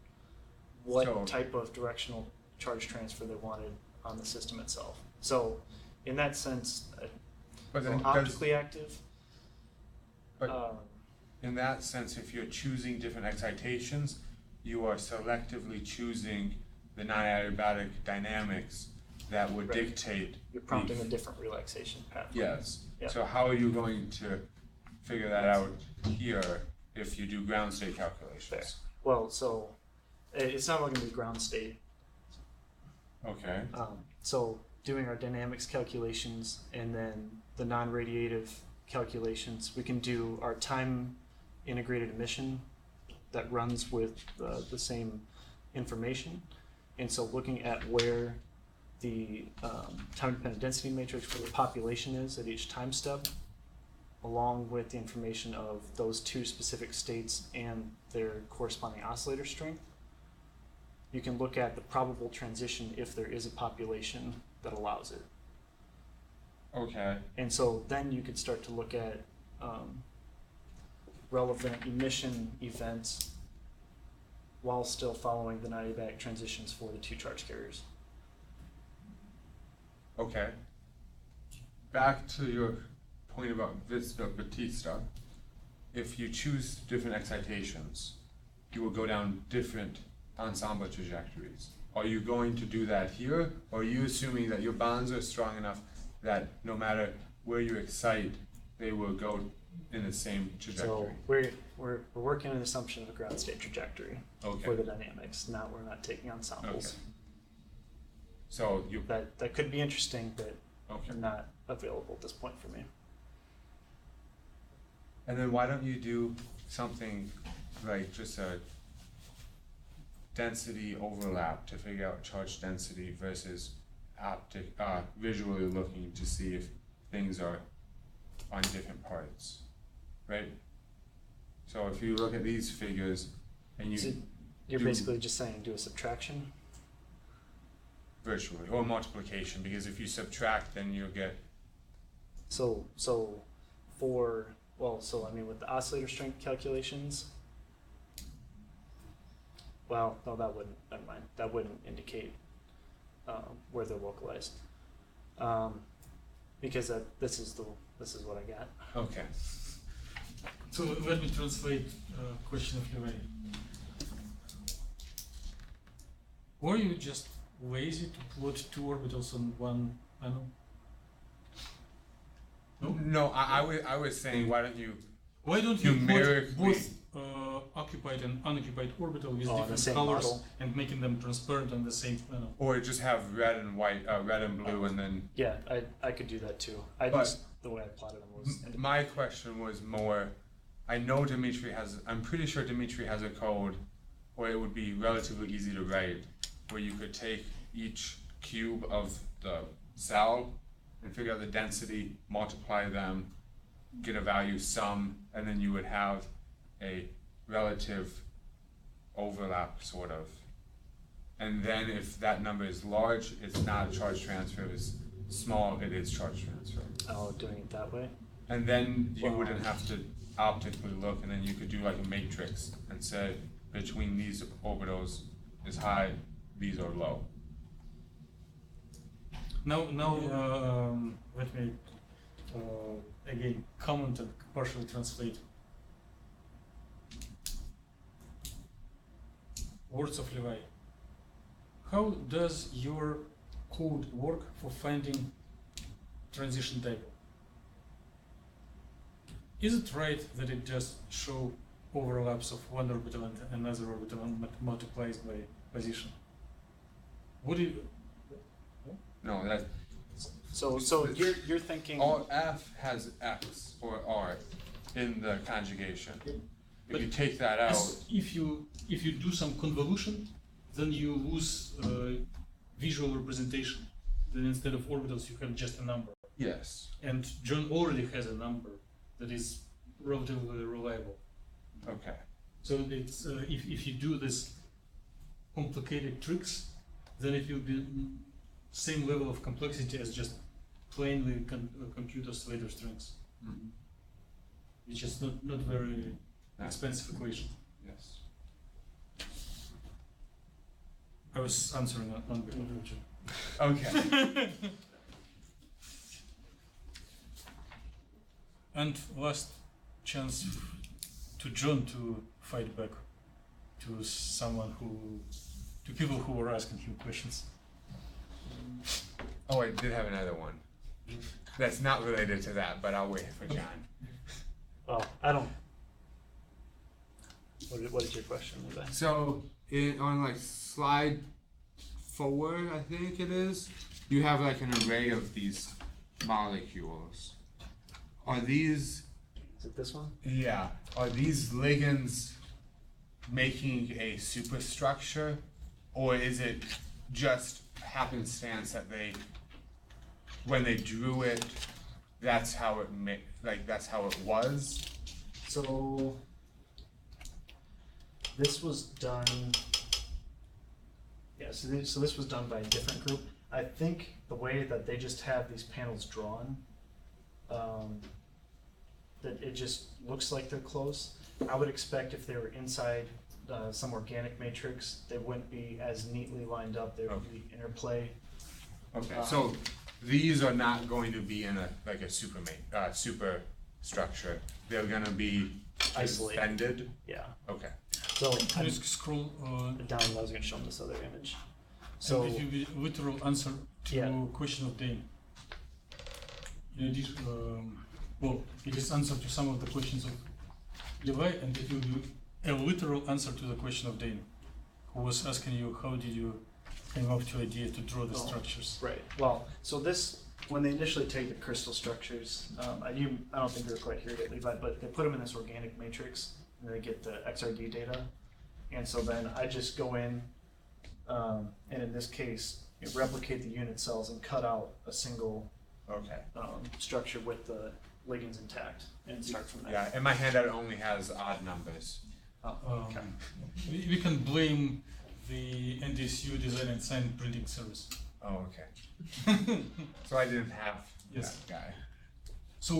what type of directional charge transfer they wanted on the system itself. So in that sense, But then optically active. But in that sense, if you're choosing different excitations, you are selectively choosing the non-adiabatic dynamics that would Right. dictate. You're prompting a different relaxation pathway. Yes. Yeah. So how are you going to figure that out here if you do ground state calculations? Fair. Well, so it's not going to be ground state. Okay. So doing our dynamics calculations and then the non-radiative calculations, we can do our time integrated emission that runs with the same information. And so looking at where the time-dependent density matrix for the population is at each time step, along with the information of those two specific states and their corresponding oscillator strength, you can look at the probable transition if there is a population that allows it. Okay. And so then you could start to look at relevant emission events while still following the non-adiabatic transitions for the two charge carriers. Okay. Back to your point about Batista. If you choose different excitations, you will go down different ensemble trajectories. Are you going to do that here, or are you assuming that your bonds are strong enough that no matter where you excite, they will go in the same trajectory? So we're working on an assumption of a ground state trajectory for the dynamics. We're not taking ensembles. Okay. So you That could be interesting, but okay. not available at this point for me. And then why don't you do something like just a density overlap to figure out charge density versus visually looking to see if things are on different parts, right? So if you look at these figures and you So you're do basically just saying do a subtraction? virtually, or multiplication, because if you subtract, then you'll get, So I mean with the oscillator strength calculations, well, no, that wouldn't, never mind, that wouldn't indicate where they're localized. Because this is what I got. okay. So let me translate question of Q&A. Were you just lazy to plot two orbitals on one panel? No, I was saying, why don't you Why don't you plot numerically both occupied and unoccupied orbital with Oh, the different same colors model. and making them transparent on the same panel? or just have red and white, red and blue, and then Yeah, I could do that too. But- The way I plotted them was. my question was more, I know I'm pretty sure Dimitri has a code where it would be relatively easy to write, where you could take each cube of the cell and figure out the density, multiply them, get a value sum, and then you would have a relative overlap, sort of. And then if that number is large, it's not a charge transfer. If it's small, it is charge transfer. Oh, doing it that way? And then you Wow. wouldn't have to optically look, and then you could do like a matrix and say between these orbitals is high, these are low. Now, let me again comment and partially translate. Words of Levi. How does your code work for finding transition type? Is it right that it just shows overlaps of one orbital and another orbital and multiplies by position? Would it? No, that So you're thinking. all F has X or R in the conjugation. If you take that out, If you do some convolution, then you lose visual representation. Then instead of orbitals, you have just a number. yes. And John already has a number that is relatively reliable. Okay. So it's if you do this complicated tricks, then it will be same level of complexity as just plainly compute oscillator strings, which is not very expensive equation. Yes. I was answering on behalf of John. Okay. And last chance to John to fight back to to people who were asking him questions. Oh, I did have another one. That's not related to that, but I'll wait for John. Oh, I don't. What is your question, Levi? So, on like slide 4, I think it is, you have like an array of these molecules. Are these, Is it this one? yeah, are these ligands making a superstructure, or is it just happenstance that when they drew it, that's how it that's how it was? So this was done. Yeah. So this was done by a different group. I think the way that they just have these panels drawn, that it just looks like they're close. I would expect if they were inside some organic matrix, they wouldn't be as neatly lined up. There would be interplay. Okay, so these are not going to be in a super structure. They're gonna be Isolated. extended. Yeah. Okay. So Can you scroll down. I was going to show them this other image. so So if you literal answer to Yeah. question of Dane. In addition, well, it is answer to some of the questions of Levi, and it will be a literal answer to the question of Dane, who was asking you how did you came up to idea to draw the Oh. structures. right. Well, so this when they initially take the crystal structures, I don't think they're quite here yet, Levi, but they put them in this organic matrix, and they get the XRD data, and so then I just go in, and in this case, replicate the unit cells and cut out a single Okay. structure with the ligands intact, and start from there. Yeah, and my handout only has odd numbers. Okay. We can blame the NDSU design and sign printing service. Oh, okay. So I didn't have Yes. that guy. So,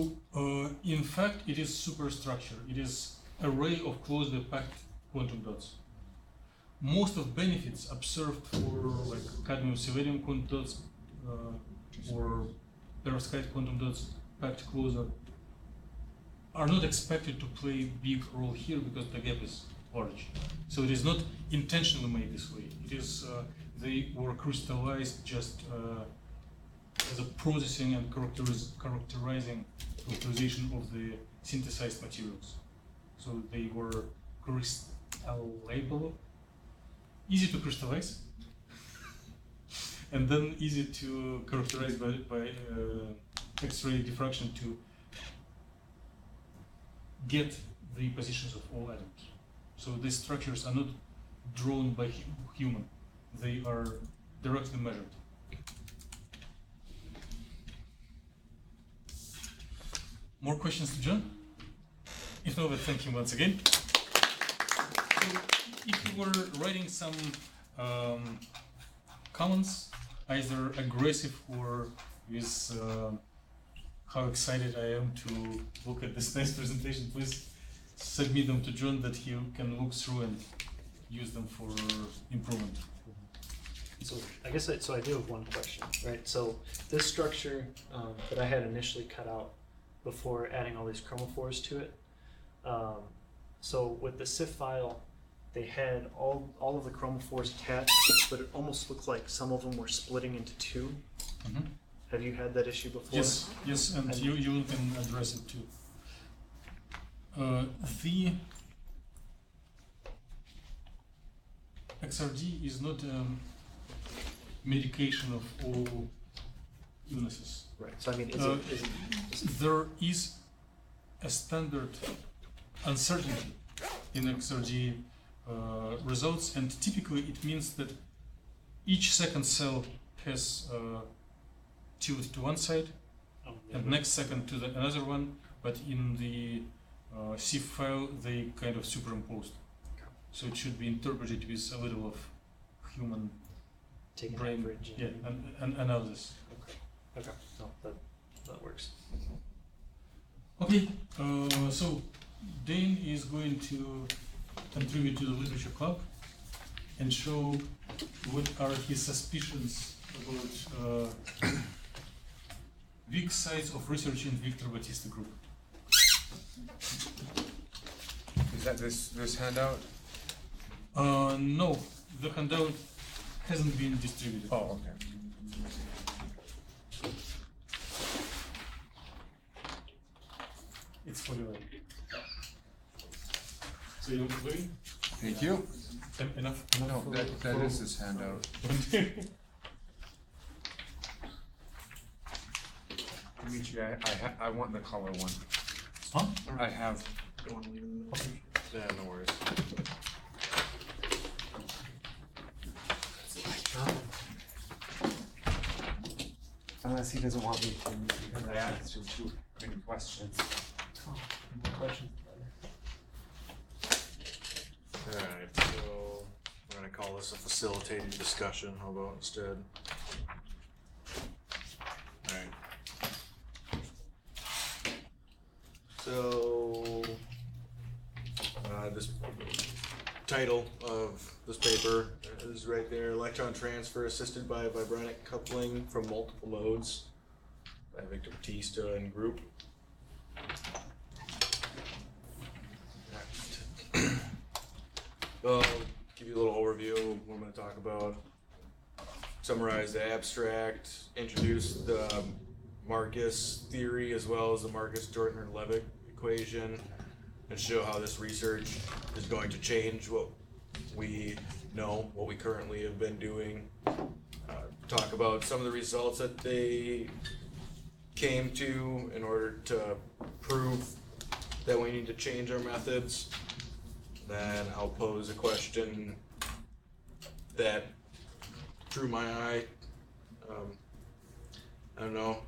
in fact, it is superstructure. It is array of closely packed quantum dots. Most of benefits observed for like cadmium selenium quantum dots or perovskite quantum dots packed closer are not expected to play big role here because the gap is large. So it is not intentionally made this way. It is they were crystallized just as a processing and characterizing localization of the synthesized materials. So they were crystallable, easy to crystallize, and then easy to characterize by X-ray diffraction to get the positions of all atoms. So these structures are not drawn by human; they are directly measured. More questions to John? If not, thank you once again. So if you were writing some comments, either aggressive or with how excited I am to look at this nice presentation, please submit them to John that he can look through and use them for improvement. So I guess I do have one question, right? So this structure that I had initially cut out before adding all these chromophores to it. So with the CIF file, they had all of the chromophores attached, but it almost looked like some of them were splitting into two. Mhm. Have you had that issue before? Yes, and you can address it too. The XRD is not medication of all illnesses. Right. So I mean, is it There is a standard uncertainty in XRD results, and typically it means that each second cell has tilt to one side, and next second to another one, but in the CIF file they kind of superimposed. So it should be interpreted with a little of human take an brain, average? yeah, and analysis. Okay. No, that works. Okay, so Dane is going to contribute to the literature club and show what are his suspicions about weak sides of research in Victor Batista group. Is that this handout? No, the handout hasn't been distributed. Oh, okay. It's for you. So you don't agree? Thank you. Enough? No, that is this handout. Dimitri, I want the color one. Huh? I have. Yeah, no worries. Unless he doesn't want me to, because I asked him too many questions. Alright, so we're gonna call this a facilitated discussion, how about instead? Alright. So, this title of this paper is right there, Electron Transfer Assisted by Vibronic Coupling from Multiple Modes by Victor Batista and group. I'll give you a little overview of what I'm going to talk about, summarize the abstract, introduce the Marcus theory as well as the Marcus-Jortner-Levick equation, and show how this research is going to change what we know, what we currently have been doing. Talk about some of the results that they came to in order to prove that we need to change our methods. Then I'll pose a question that drew my eye. I don't know.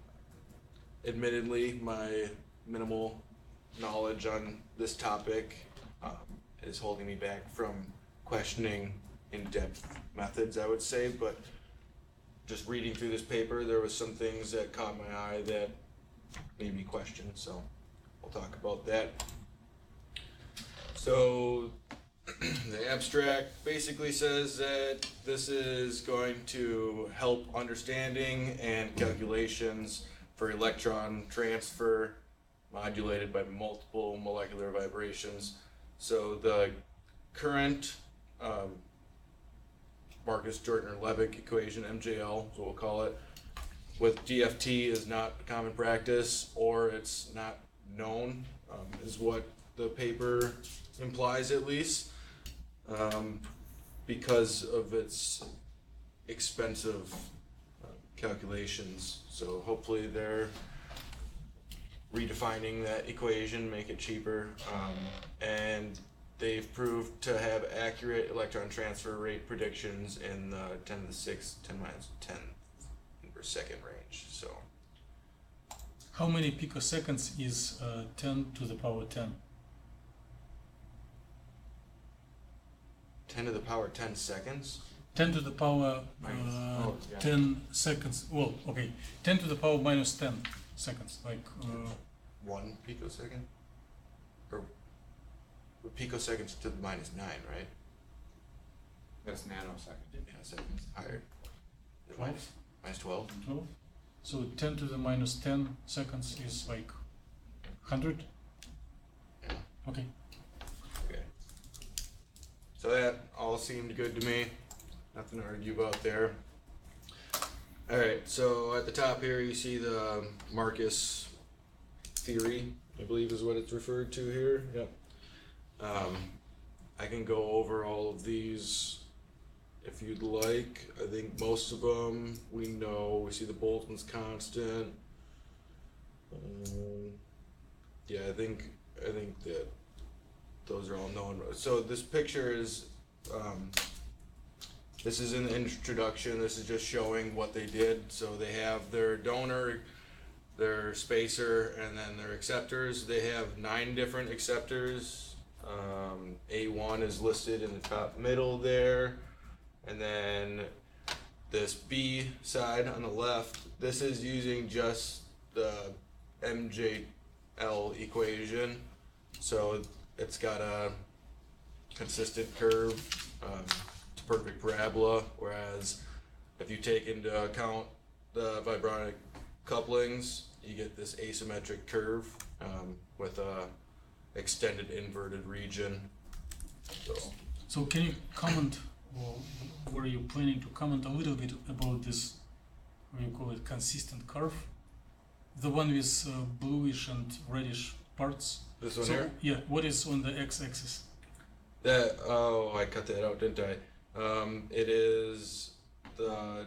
Admittedly, my minimal knowledge on this topic is holding me back from questioning in-depth methods, I would say, but just reading through this paper, there was some things that caught my eye that made me question, so we'll talk about that. So the abstract basically says that this is going to help understanding and calculations for electron transfer modulated by multiple molecular vibrations. So the current Marcus-Jortner-Levick equation, MJL is what we'll call it, with DFT is not a common practice, or it's not known, is what the paper implies at least, because of its expensive calculations. So hopefully they're redefining that equation, make it cheaper, and they've proved to have accurate electron transfer rate predictions in the 10 to the 6, 10 minus 10 per second range. So How many picoseconds is 10 to the power 10? 10 to the power 10 seconds? 10 to the power Oh, yeah. 10 seconds. Well, okay, 10 to the power minus 10 seconds. Like 1 picosecond? Or picoseconds to the minus 9, right? That's nanosecond. Yeah, seconds higher. Minus 12. 12. So 10 to the minus 10 seconds is like 100. Yeah. Okay. Okay. So that all seemed good to me. Nothing to argue about there. Alright, so at the top here you see the Marcus theory, I believe is what it's referred to here. Yep. I can go over all of these if you'd like. I think most of them we know. We see the Bolton's constant. Yeah, I think that those are all known. So this picture is, this is in the introduction. This is just showing what they did. So they have their donor, their spacer, and then their acceptors. They have 9 different acceptors. A1 is listed in the top middle there. And then this B side on the left, this is using just the MJL equation. So it's got a consistent curve, it's a perfect parabola, whereas if you take into account the vibronic couplings, you get this asymmetric curve with a extended inverted region. So can you comment, or were you planning to comment a little bit about this, what you call it, consistent curve? The one with bluish and reddish parts. This one So, here? yeah, what is on the x-axis? That, oh, I cut that out, didn't I? It is the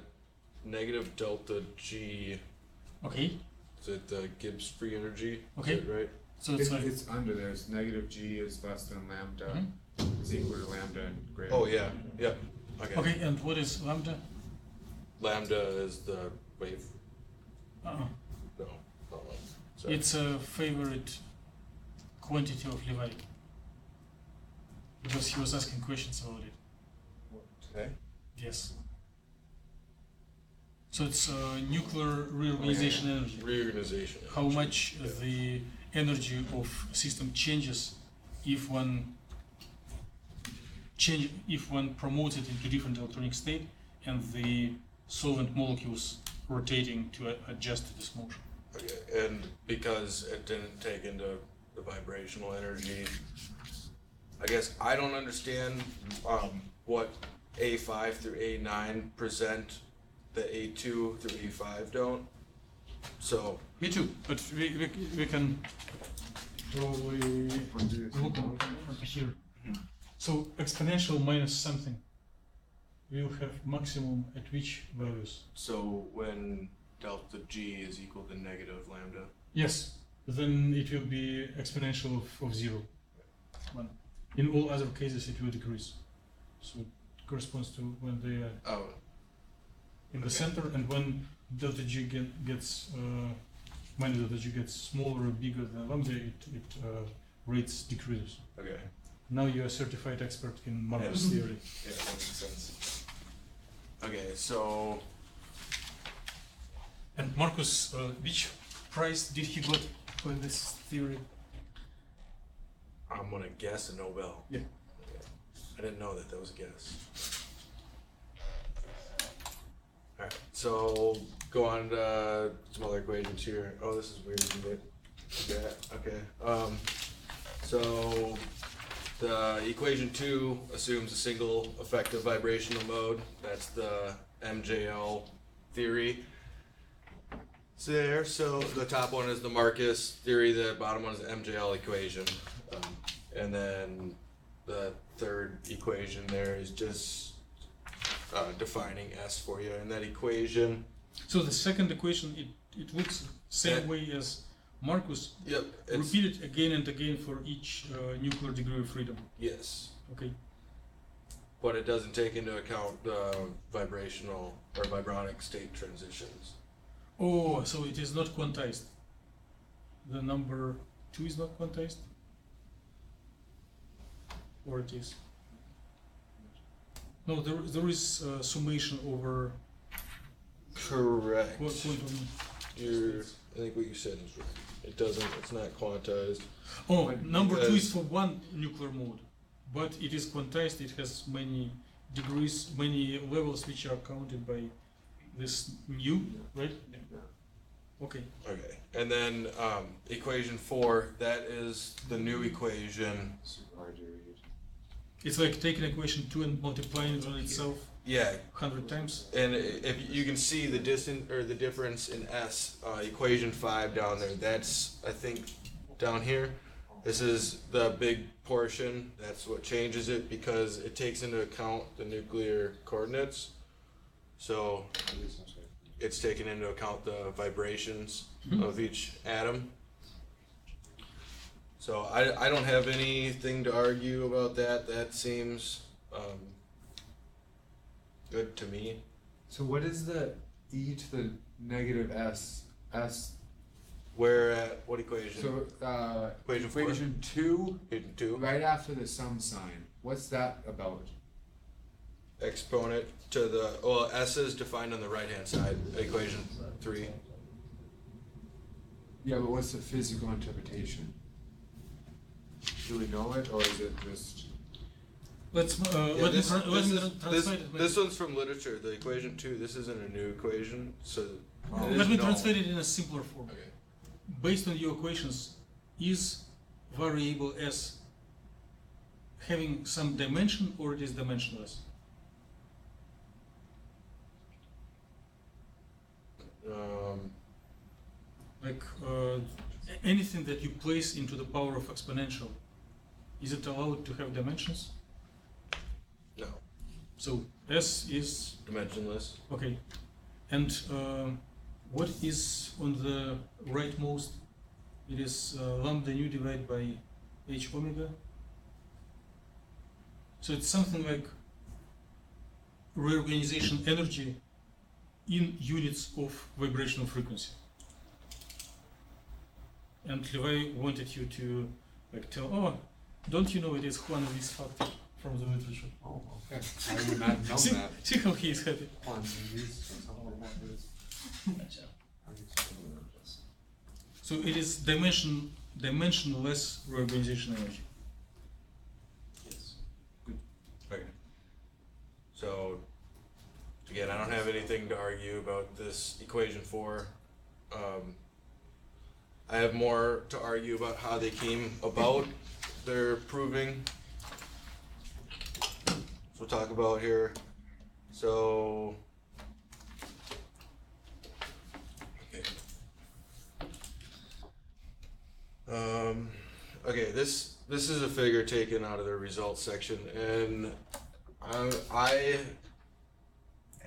negative delta G. Okay, Is it the Gibbs free energy? Okay. Is that right? so it's like, It's under there, it's negative G is less than lambda, Mhm. is equal to lambda and greater. Oh, yeah, yep, okay. okay, and what is lambda? Lambda is the wave, Uh-uh. no, sorry. It's a favorite quantity of Levi. Because he was asking questions about it. Today? Yes. So it's nuclear reorganization energy. Reorganization. How much the energy of system changes if one promotes it into different electronic state and the solvent molecules rotating to adjust to this motion. Okay, and because it didn't take into the vibrational energy, I guess I don't understand what A5 through A9 present that A2 through A5 don't. So Me too, but we can probably look over here. So exponential minus something will have maximum at which values? so when delta G is equal to negative lambda. Yes, then it will be exponential of 0. 1. In all other cases it will decrease. So it corresponds to when they are Oh, in the Okay. center, and when delta G gets minus delta G gets smaller or bigger than lambda, it rates decreases. okay. Now you are a certified expert in Marcus Yes. theory. Yeah, that makes sense. Okay, so And Marcus, which prize did he got for this theory? I'm gonna guess a Nobel. Yeah. Okay. I didn't know that was a guess. Alright, so go on to some other equations here. Oh, this is weird, isn't it? Yeah, okay. So the equation 2 assumes a single effective vibrational mode. That's the MJL theory. So the top one is the Marcus theory, the bottom one is the MJL equation. And then the third equation there is just defining S for you in that equation. So the second equation, it looks same way as Marcus. Yep. It's, Repeat it again and again for each nuclear degree of freedom. yes. Okay. But it doesn't take into account the vibrational or vibronic state transitions. Oh, so it is not quantized. The number 2 is not quantized? Or it is? No, there is summation over Correct. quantum. I think what you said is right. It doesn't, it's not quantized. Oh, But number 2 is because- for one nuclear mode, but it is quantized. It has many degrees, many levels which are counted by this new, right? Okay. Okay, and then equation 4, that is the new equation. Super hard to read. It's like taking equation 2 and multiplying it on itself Yeah, 100 times. and if you can see the distance or the difference in S, equation 5 down there, that's I think down here. This is the big portion. That's what changes it because it takes into account the nuclear coordinates. So it's taking into account the vibrations of each atom. So I don't have anything to argue about that. That seems good to me. So what is the e to the negative s? Where at what equation? So Equation 4? equation 2, Equation 2. right after the sum sign. What's that about? Exponent to the, well, S is defined on the right hand side, equation 3. Yeah, but what's the physical interpretation? Do we know it, or is it just? Let's Yeah, let me this, translate it. this one's from literature, the equation 2. This isn't a new equation, so it Let is me known. translate it in a simpler form. Okay. Based on your equations, is variable s having some dimension or it is dimensionless? Like anything that you place into the power of exponential, is it allowed to have dimensions? No, So s is dimensionless. okay. And what is on the rightmost? It is lambda nu divided by h omega. So it's something like reorganization energy in units of vibrational frequency. And Levi wanted you to like tell, oh, don't you know it is one of these factors from the literature? Oh, okay. I would not have known See, that. see how he is happy. So it is dimensionless reorganization energy. Yes. Okay. So, again, I don't have anything to argue about this equation 4. I have more to argue about how they came about their proving. So we'll talk about here. So, okay, this is a figure taken out of the results section, and I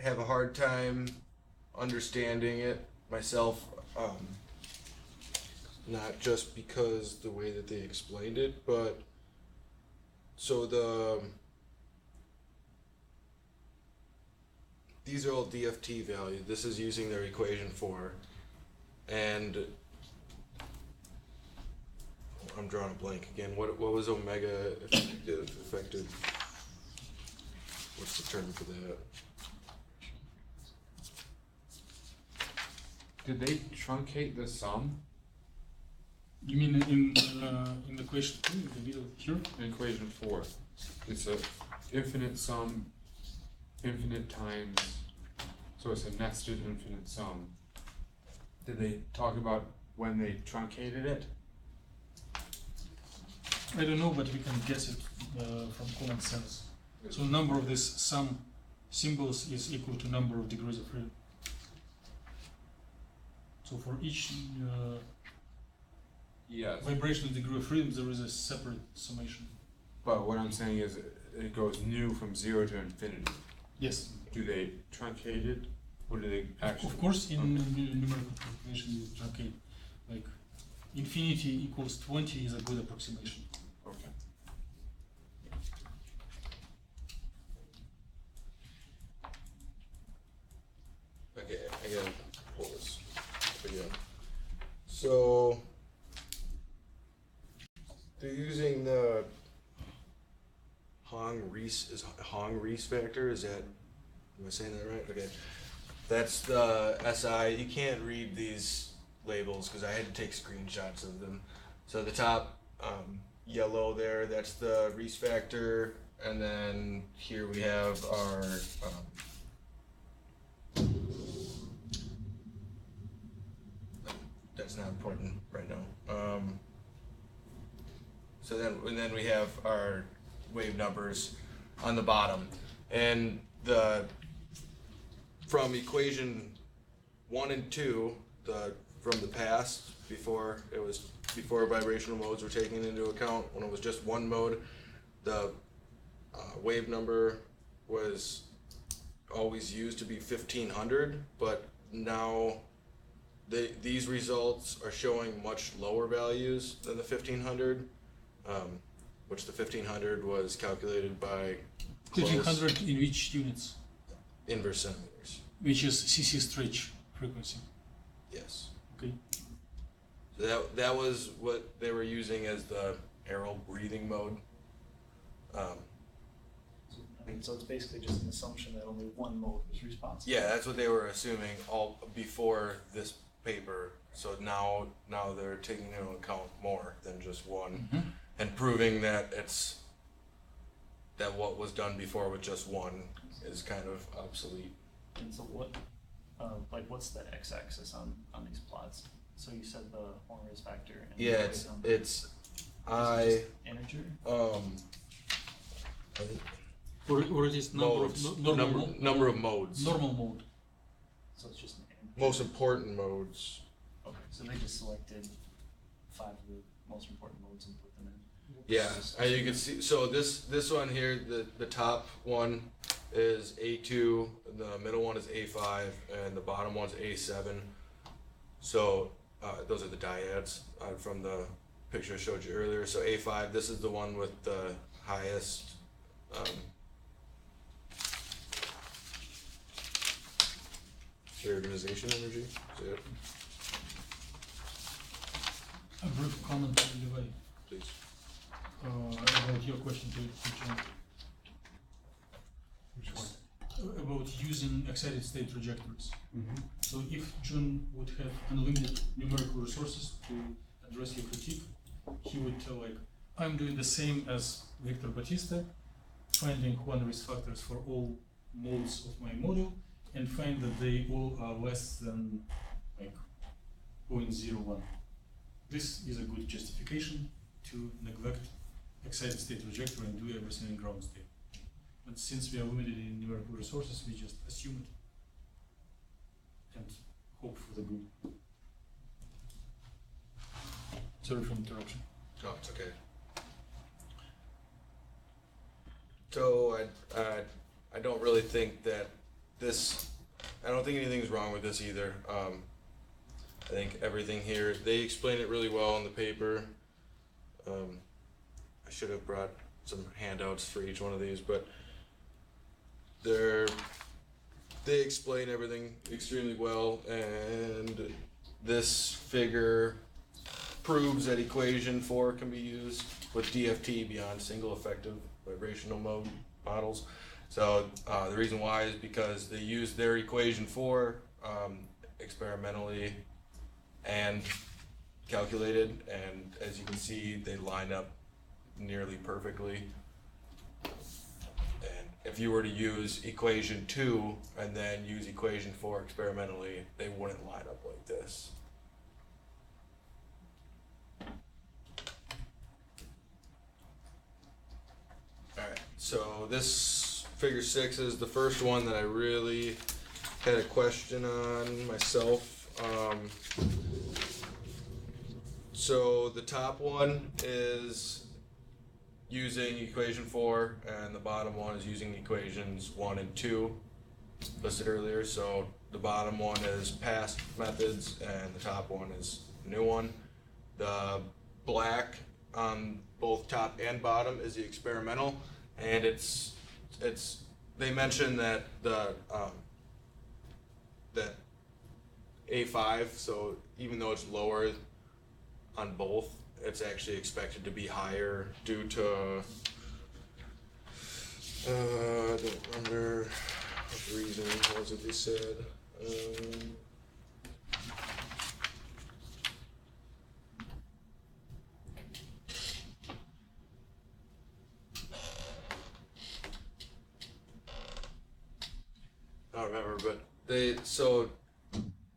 have a hard time understanding it myself. Not just because the way that they explained it, but so these are all DFT values. This is using their equation 4, and I'm drawing a blank again. What was omega affected? What's the term for that? Did they truncate the sum? You mean in the question 2, in the middle here? In equation 4. It's a infinite sum, infinite times, so it's a nested infinite sum. Did they talk about when they truncated it? I don't know, but we can guess it from common sense. So number of this sum symbols is equal to number of degrees of freedom. So for each Yes. vibrational degree of freedom, there is a separate summation. But what I'm saying is it goes new from 0 to infinity. Yes. Do they truncate it, or do they actually? Of course, in numerical calculation, you truncate. Like infinity equals 20 is a good approximation. Okay. Okay, I gotta pull this again. So they're using the Hong-Rees factor. Is that, am I saying that right? Okay, that's the SI. You can't read these labels because I had to take screenshots of them. So the top yellow there, that's the Rees factor, and then here we have our and then we have our wave numbers on the bottom. And from equation 1 and 2, from the past, before vibrational modes were taken into account, when it was just one mode, the wave number was always used to be 1500, but now these results are showing much lower values than the 1500, which the 1500 was calculated by 1500 in which units? Inverse centimeters. Which is CC stretch frequency. Yes. Okay. So that was what they were using as the aerial breathing mode. So it's basically just an assumption that only one mode was responsible. Yeah, that's what they were assuming all before this paper. So now they're taking into account more than just one, and proving that what was done before with just one is kind of obsolete. And so what's the x-axis on these plots? So you said the Horner's factor. And Yeah, it's I integer. Or it is number modes, of number of modes. Normal mode. So it's just an integer. Most important modes. Okay, so they just selected 5 of the most important modes and put them in. Yeah, as you can see, so this one here, the top one is A2, the middle one is A5, and the bottom one's A7. So those are the dyads from the picture I showed you earlier. So A5, this is the one with the highest reorganization energy. See it? A brief comment, Levi, Please. about your question to John. Which one? About using excited state trajectories. So if John would have unlimited numerical resources to address your critique, he would tell like, I'm doing the same as Victor Batista, finding one risk factors for all modes of my module, and find that they all are less than like 0.01. This is a good justification to neglect excited state trajectory and do everything in ground state. But since we are limited in numerical resources, we just assume it and hope for the good. Sorry for interruption. No, it's okay. So I don't really think that I don't think anything's wrong with this either. I think everything here, they explain it really well in the paper. I should have brought some handouts for each one of these, but they explain everything extremely well, and this figure proves that equation 4 can be used with DFT beyond single effective vibrational mode models. So the reason why is because they used their equation 4 experimentally and calculated, and as you can see, they line up nearly perfectly. And if you were to use equation 2 and then use equation 4 experimentally, they wouldn't line up like this. Alright, so this figure 6 is the first one that I really had a question on myself. So the top one is using equation 4, and the bottom one is using equations 1 and 2 listed earlier. So the bottom one is past methods, and the top one is new one. The black on both top and bottom is the experimental, and they mention that that A5, so even though it's lower on both, it's actually expected to be higher due to I don't remember what reason was it they said. I don't remember, but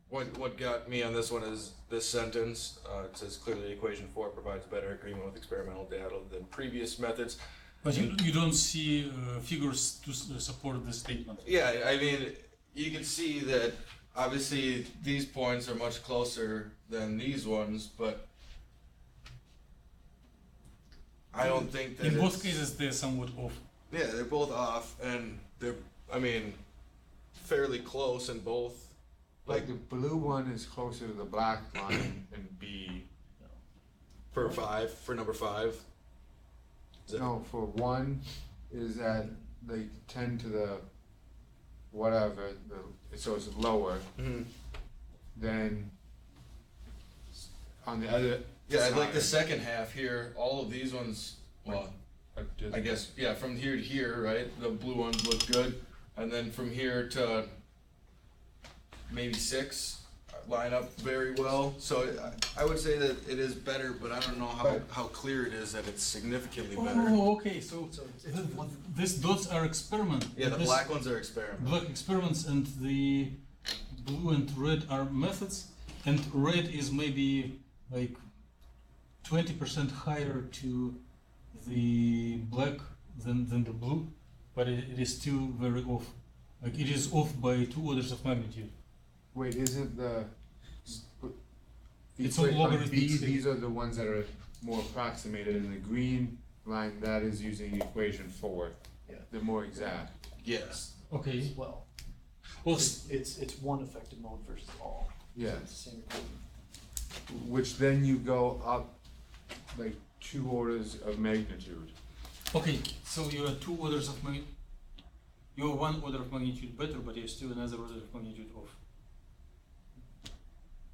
what got me on this one is this sentence. It says clearly equation 4 provides better agreement with experimental data than previous methods. But you don't see figures to support this statement. Yeah, I mean, you can see that obviously these points are much closer than these ones, but I don't think that In both cases, they're somewhat off. Yeah, they're both off, and they're, I mean, fairly close in both. Like the blue one is closer to the black line in B. For number 5. Is that- No, for 1 is at like 10 to the whatever, so it's lower. Mhm. Then on the other Yeah, I'd side, like the second half here. All of these ones, well, I guess, yeah, from here to here, right? The blue ones look good. And then from here to maybe 6 line up very well. So I would say that it is better, but I don't know how clear it is that it's significantly better. Oh, okay. So these dots are experiment. Yeah, the This black ones are experiment. black experiments, and the blue and red are methods. And red is maybe like 20% higher to the black than the blue, but it is still very off. Like it is off by 2 orders of magnitude. Wait, isn't the It's a on logarithmic B, scale. these are the ones that are more approximated, and the green line, that is using equation 4. Yeah. They're more exact. Yes. Okay. Well, Well, it's one effective mode versus all. Yes. So it's the same equation. Which then you go up like 2 orders of magnitude. okay. So you are 2 orders of magnitude. You are 1 order of magnitude better, but you're still another order of magnitude off.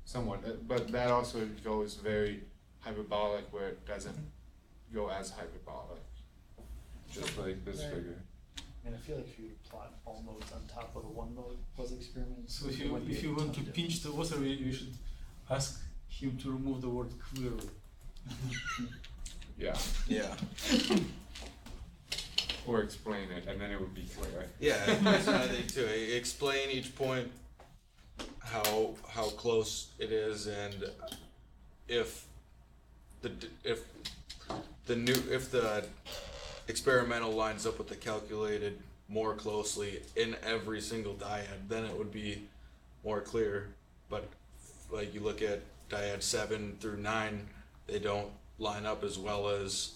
Somewhat, but that also goes very hyperbolic where it doesn't go as hyperbolic. Just like this Right. figure. I mean, I feel like if you would plot all nodes on top of the one node was experiment. So it wouldn't be if you a want to ton of pinch the author, you should ask him to remove the word clearly. Yeah. Yeah. Or explain it, and then it would be clear. Yeah, that's what I think too. Explain each point, how close it is, and if the experimental lines up with the calculated more closely in every single dyad, then it would be more clear. But like you look at dyad 7 through 9, they don't line up as well as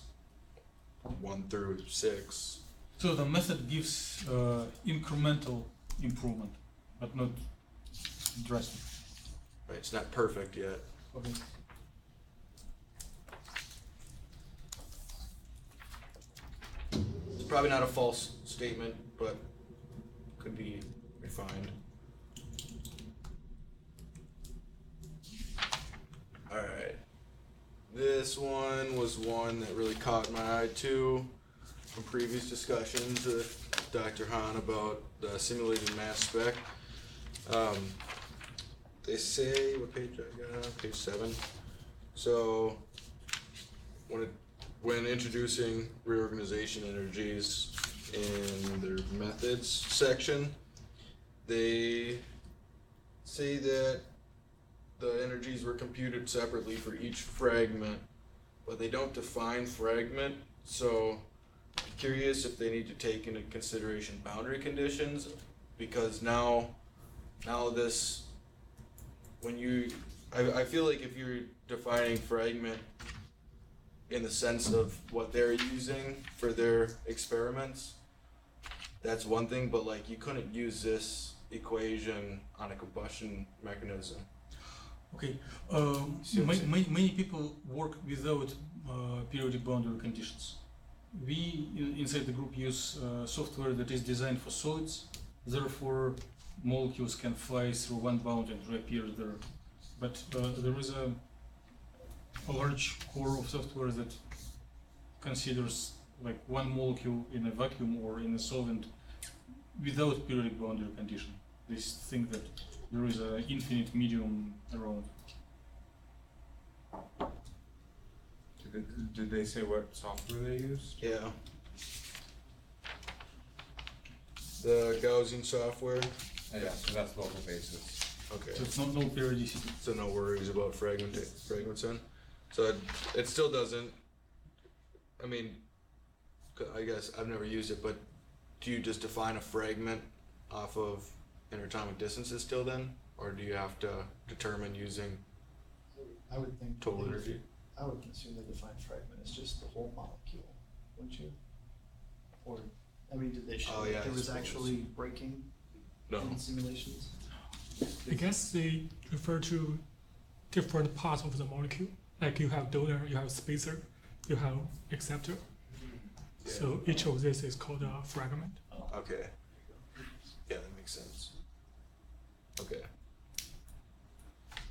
1 through 6. So the method gives incremental improvement, but not drastic. Right, it's not perfect yet. Okay. It's probably not a false statement, but could be refined. Alright. This one was one that really caught my eye too from previous discussions with Dr. Hahn about the simulated mass spec. They say, what page I got? Page 7. So, when introducing reorganization energies in their methods section, they say that the energies were computed separately for each fragment, but they don't define fragment, so I'm curious if they need to take into consideration boundary conditions, because now this, I feel like if you're defining fragment in the sense of what they're using for their experiments, that's one thing, but like you couldn't use this equation on a combustion mechanism. Okay. See what I'm saying? Many people work without periodic boundary conditions. We inside the group use software that is designed for solids. Therefore, molecules can fly through one bound and reappear there. But there is a large core of software that considers like one molecule in a vacuum or in a solvent without periodic boundary condition. They think that there is an infinite medium around. Did they say what software they use? Yeah. The Gaussian software. Yeah, so that's local basis. Okay. So it's no periodicity. So no worries about fragments then? So it still doesn't, I mean, I guess I've never used it, but do you just define a fragment off of interatomic distances still then? Or do you have to determine using I would think. total energy? I would consider the defined fragment as just the whole molecule, wouldn't you? Or, I mean, did they show Oh, that yeah, I there was suppose. actually breaking No. in simulations? I guess they refer to different parts of the molecule. Like you have donor, you have spacer, you have acceptor. So each of this is called a fragment. Okay. Yeah, that makes sense. Okay.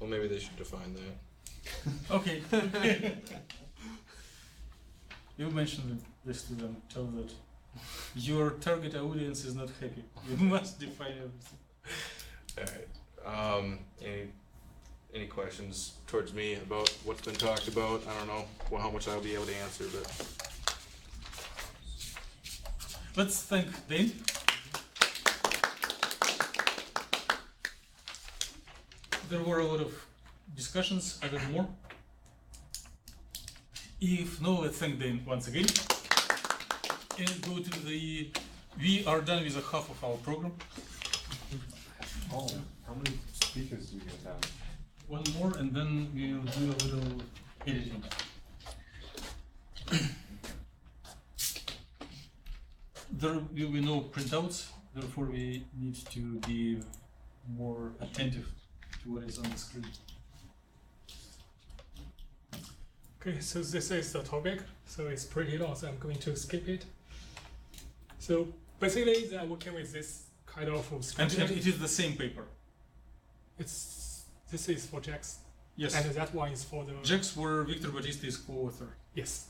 Well, maybe they should define that. Okay. You mentioned this to them, tell that your target audience is not happy. You must define everything. Alright, any questions towards me about what's been talked about? I don't know how much I'll be able to answer, but. Let's thank Dane. There were a lot of discussions, I don't more. If no, let's thank Dane once again. And go to the, we are done with the half of our program. Oh, how many speakers do you guys have? One more and then we'll do a little editing. There will be no printouts, therefore we need to be more attentive to what is on the screen. Okay, so this is the topic. So it's pretty long, so I'm going to skip it. So basically, they're working with this kind of And structure. it is the same paper. This is for JAX, Yes. and that one is for the JAX where Victor Batista is co-author. yes.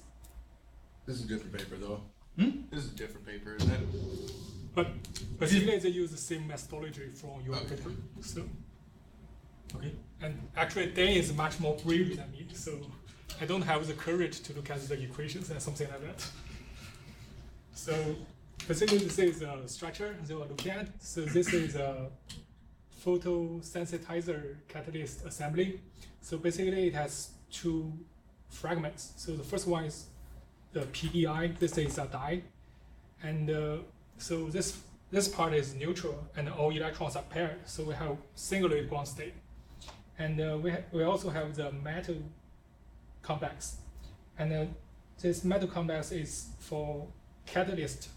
This is a different paper though. Hmm? This is a different paper, isn't it? But basically, they use the same methodology from your Okay. paper. So, Okay. and actually, Dan is much more brave than me, so I don't have the courage to look at the equations and something like that. So basically, this is a structure they will look at. So this is a photosensitizer catalyst assembly. So basically, it has two fragments. So the first one is the PDI. This is a dye, and so this part is neutral, and all electrons are paired. So we have singulate ground state, and we also have the metal complex, and this metal complex is for catalyst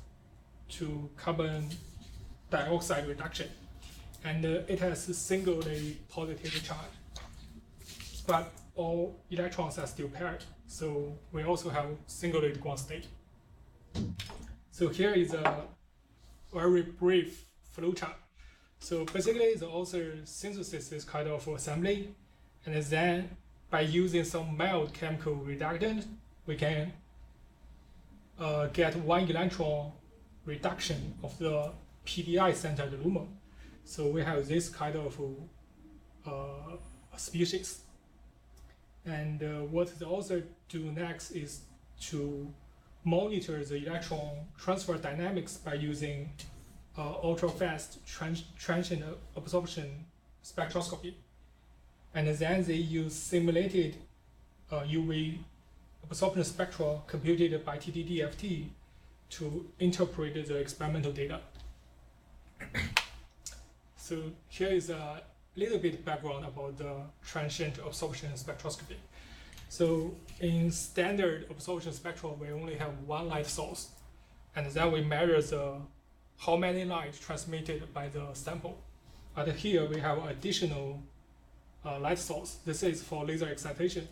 to carbon dioxide reduction, and it has a singly positive charge, but all electrons are still paired. So we also have singulate ground state. So here is a very brief flowchart. So basically, the author synthesis is kind of assembly, and then by using some mild chemical reductant, we can get 1 electron reduction of the PDI-centered lumen. So we have this kind of species. And what the author do next is to monitor the electron transfer dynamics by using ultra-fast transient absorption spectroscopy. And then they use simulated UV absorption spectra computed by TDDFT to interpret the experimental data. So here is a little bit background about the transient absorption spectroscopy. So in standard absorption spectra, we only have one light source, and then we measure how many light transmitted by the sample. But here we have additional light source. This is for laser excitation.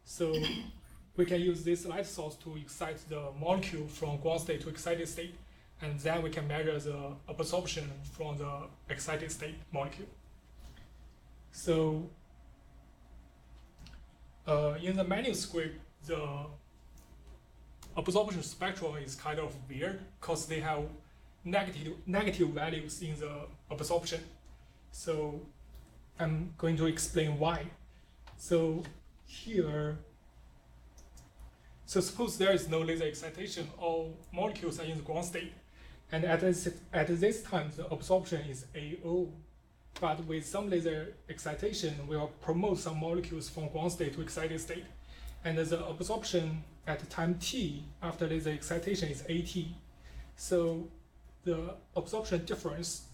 So we can use this light source to excite the molecule from ground state to excited state, and then we can measure the absorption from the excited state molecule. So in the manuscript, the absorption spectra is kind of weird because they have negative values in the absorption. So I'm going to explain why. So here, so suppose there is no laser excitation, all molecules are in the ground state, and at this time the absorption is AO, but with some laser excitation, we will promote some molecules from ground state to excited state. And the absorption at time t after laser excitation is AT. So the absorption difference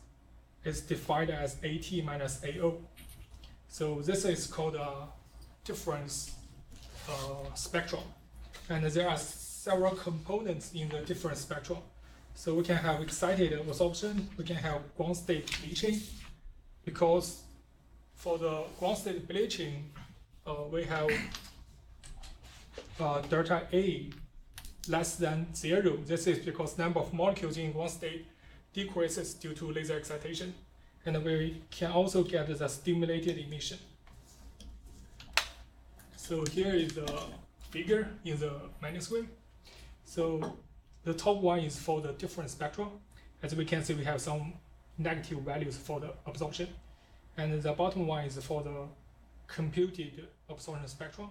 is defined as AT minus AO. So this is called a difference spectrum. And there are several components in the difference spectrum. So we can have excited absorption, we can have ground state bleaching, because for the ground state bleaching, we have delta A less than 0. This is because number of molecules in ground state decreases due to laser excitation. And we can also get the stimulated emission. So here is the figure in the manuscript. So the top one is for the different spectra. As we can see, we have some negative values for the absorption. And the bottom one is for the computed absorption spectrum.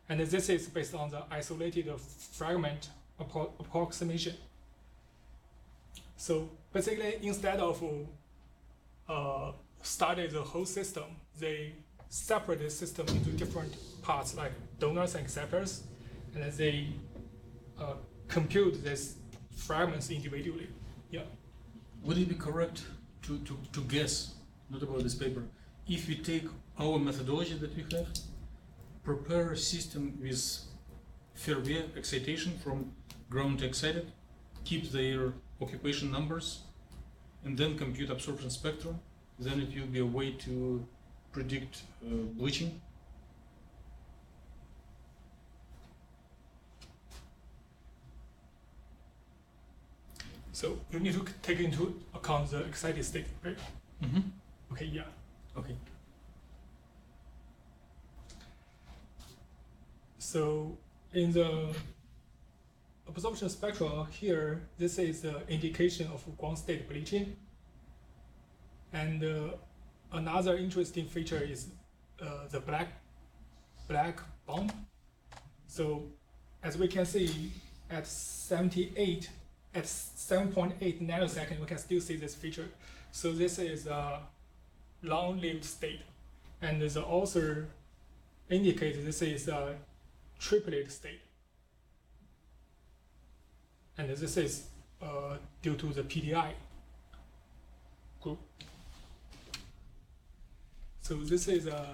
And this is based on the isolated fragment approximation. So basically, instead of study the whole system, they separate the system into different parts like donors and acceptors, and then they compute these fragments individually. Yeah. Would it be correct to guess, not about this paper, if we take our methodology that we have, prepare a system with Ferrier excitation from ground to excited, keep their occupation numbers, and then compute absorption spectrum, then it will be a way to predict bleaching? So you need to take into account the excited state, right? Mm-hmm. Okay, yeah. Okay. So in the absorption spectra here, this is the indication of ground state bleaching. And another interesting feature is the black bond. So as we can see at 7.8 nanosecond, we can still see this feature. So this is a long-lived state. And the author indicates this is a triplet state. And this is due to the PDI group. So this is a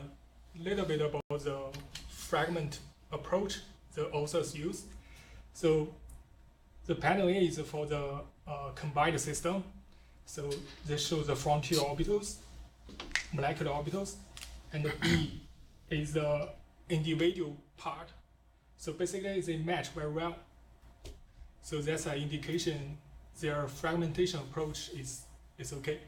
little bit about the fragment approach the authors used. So the panel A is for the combined system. So this shows the frontier orbitals, molecular orbitals, and the B is the individual part. So basically they match very well. So that's an indication their fragmentation approach is okay.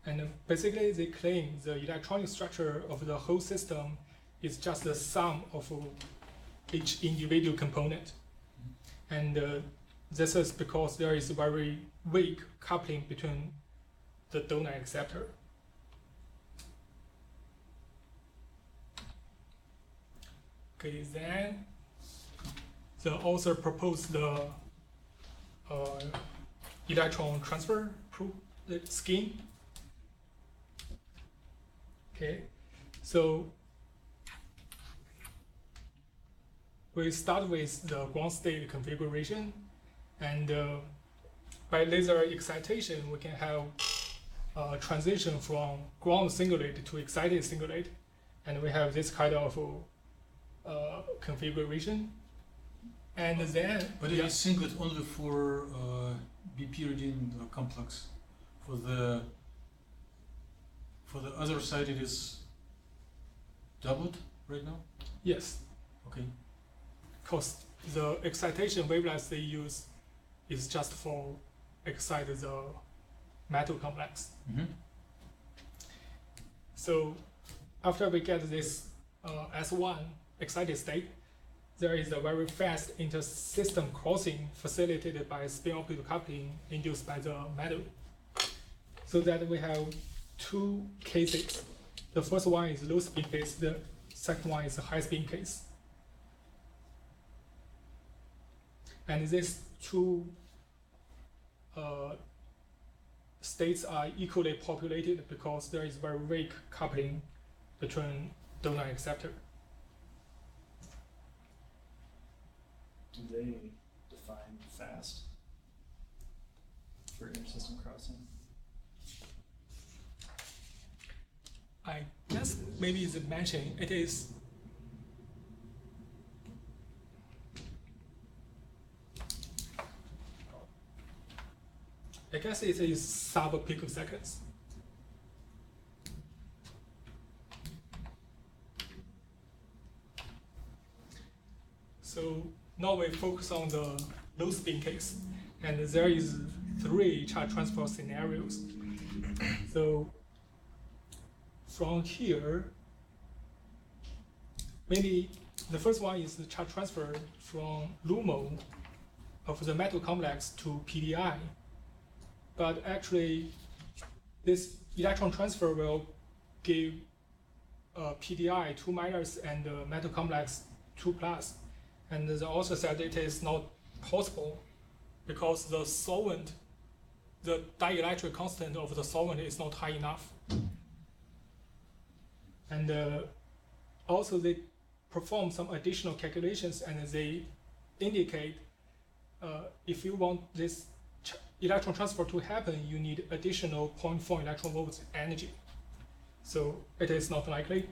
And basically they claim the electronic structure of the whole system is just the sum of each individual component. And this is because there is very weak coupling between the donor and acceptor. Okay, then the author proposed the electron transfer scheme. Okay, so we start with the ground state configuration, and by laser excitation, we can have a transition from ground singulate to excited singulate, and we have this kind of configuration. And then, but it is singlet only for B-pyridine complex. For the other side, it is doubled right now? Yes. Okay. Because the excitation wavelengths they use is just for excite the metal complex. Mm-hmm. So after we get this S1 excited state, there is a very fast inter-system crossing facilitated by spin optical coupling induced by the metal. So that we have two cases. The first one is low spin case, the second one is a high spin case. And these two states are equally populated because there is very weak coupling between donor and acceptor. Do they define fast for intersystem crossing? I guess maybe it's mentioned it is I guess it is sub-picoseconds. So now we focus on the low spin case, and there is 3 charge transfer scenarios. So from here, maybe the first one is the charge transfer from LUMO of the metal complex to PDI. But actually, this electron transfer will give PDI 2- and metal complex 2+. And they also said it is not possible because the solvent, the dielectric constant of the solvent is not high enough. And also they perform some additional calculations, and they indicate if you want this electron transfer to happen, you need additional 0.4 electron volts energy. So it is not likely.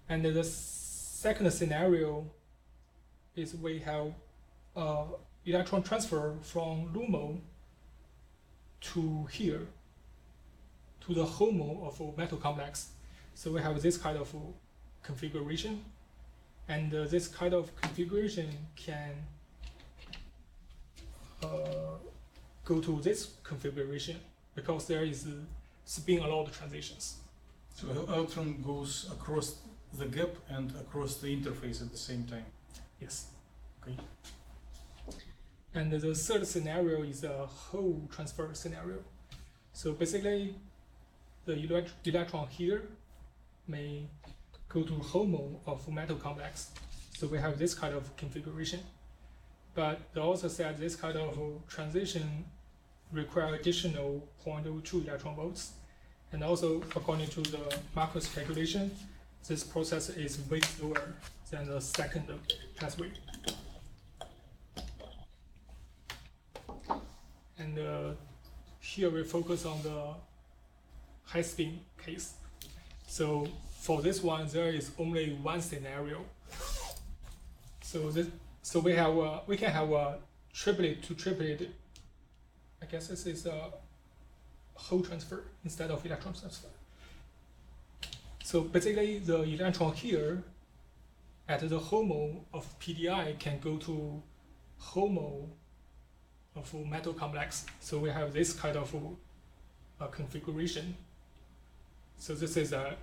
And the second scenario is we have electron transfer from LUMO to here, to the HOMO of a metal complex. So we have this kind of configuration. And this kind of configuration can go to this configuration because there is spin allowed transitions. So electron goes across the gap and across the interface at the same time. Yes. Okay. And the third scenario is a whole transfer scenario. So basically, the electron here may go to HOMO of metal complex. So we have this kind of configuration. But they also said this kind of transition require additional 0.02 electron volts. And also, according to the Marcus calculation, this process is way slower than the second pathway. And here we focus on the high spin case. So for this one, there is only one scenario. So we can have a triplet to triplet. I guess this is a whole transfer instead of electron transfer. So basically, the electron here at the HOMO of PDI can go to HOMO of metal complex. So we have this kind of configuration. So this is a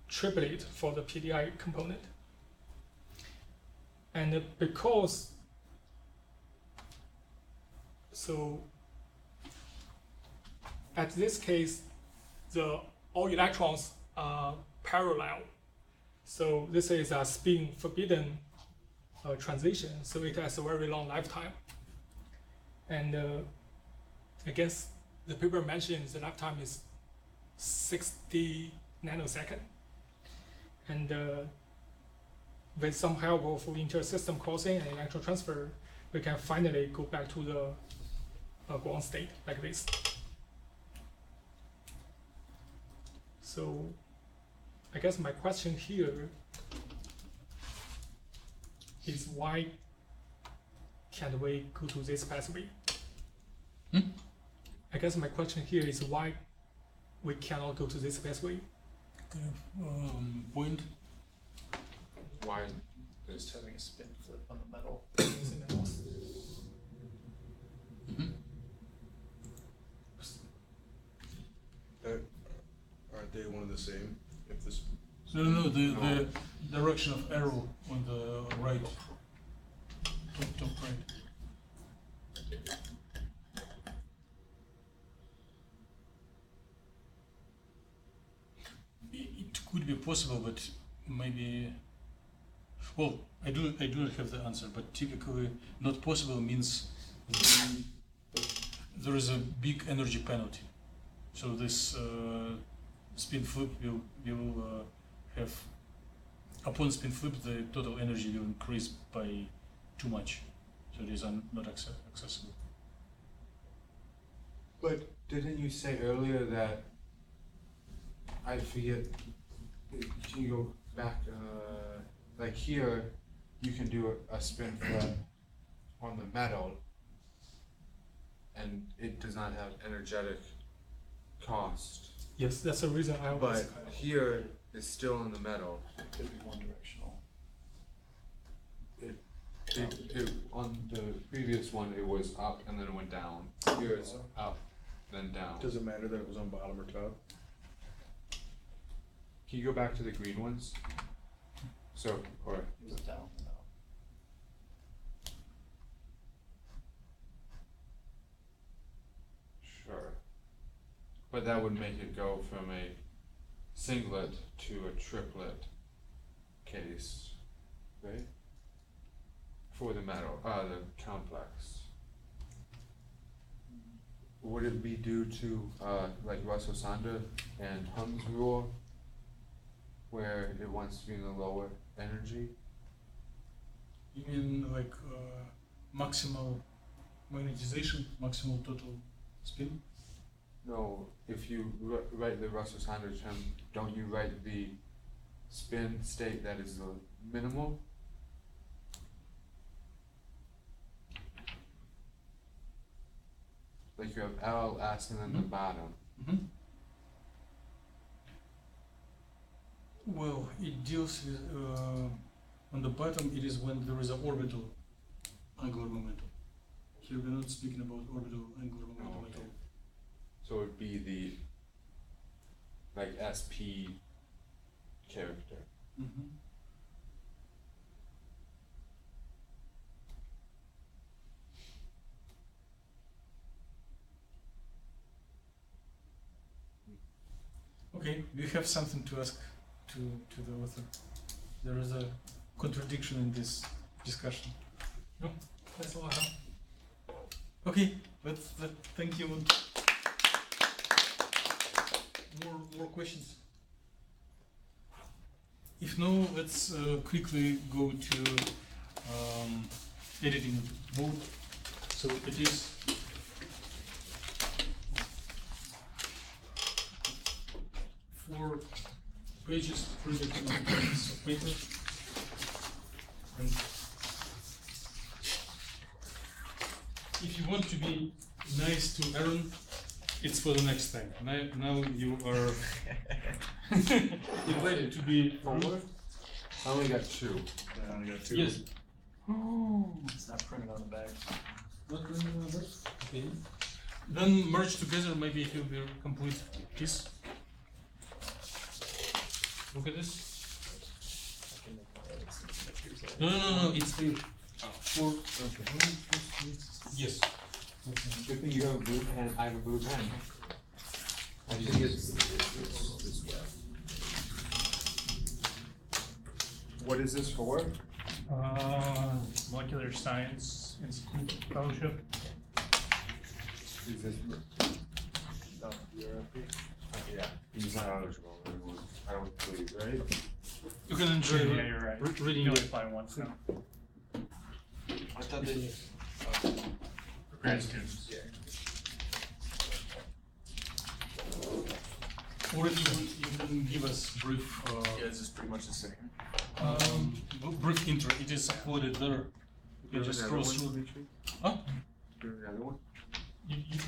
triplet for the PDI component. And because, so at this case, all electrons are parallel. So this is a spin forbidden transition, so it has a very long lifetime. And I guess the paper mentions the lifetime is 60 nanosecond. And with some help of inter-system crossing and electron transfer, we can finally go back to the ground state like this. So I guess my question here is why can't we go to this pathway? I guess my question here is why we cannot go to this pathway. Point. Why? Just having a spin flip on the metal. Aren't they one and the same? If this No, the direction of arrow on the right, top right. It could be possible, but maybe. Well, I do not have the answer, but typically not possible means there is a big energy penalty. So this spin flip will have, upon spin flip, the total energy will increase by too much. So it is not accessible. But didn't you say earlier that, I forget, can you go back, like here, you can do a spin flip on the metal, and it does not have energetic cost. Yes, that's the reason I was. But here, it's still in the metal. It could be one directional. On the previous one, it was up and then it went down. Here it's up, then down. Does it matter that it was on bottom or top? Can you go back to the green ones? So, or, Is it down? No. sure. But that would make it go from a singlet to a triplet case, right? For the metal, the complex. Would it be due to, like Russell-Sander and Hum's rule, where it wants to be in the lower energy? You mean like maximal magnetization, maximal total spin? No, if you write the Russell-Sander term, don't you write the spin state that is the minimal? Like you have L, S, and then the bottom. Mm-hmm. Well, it deals with, on the bottom it is when there is an orbital angular momentum. Here we're not speaking about orbital angular momentum at all. So it would be the, like, SP character. Mm-hmm. Okay, we have something to ask to the author. There is a contradiction in this discussion. No, that's all I have. Okay, thank you. More questions? If no, let's quickly go to editing mode. So it is four pages printed on a piece of paper, and if you want to be nice to Aaron, it's for the next time. Now you are invited to be rude. I only got two. Yeah, I only got two. Yes. It's not printed on the back. Not really another. Okay. Then merge together, maybe it will be a complete piece. Look at this. No, it's there. Four. Yes. Good thing you have a blue pen, I have a blue pen. I think it's what is this for? Molecular Science Institute Fellowship. Is this? No, Yeah, he's not eligible. I don't believe, right? You can enjoy Yeah, you're right. reading You only it. apply once now. I thought they, For grad students. Or if you can give us brief, yeah, this is pretty much the same. brief intro. It is uploaded there. You can just scroll through. Huh? Do another one?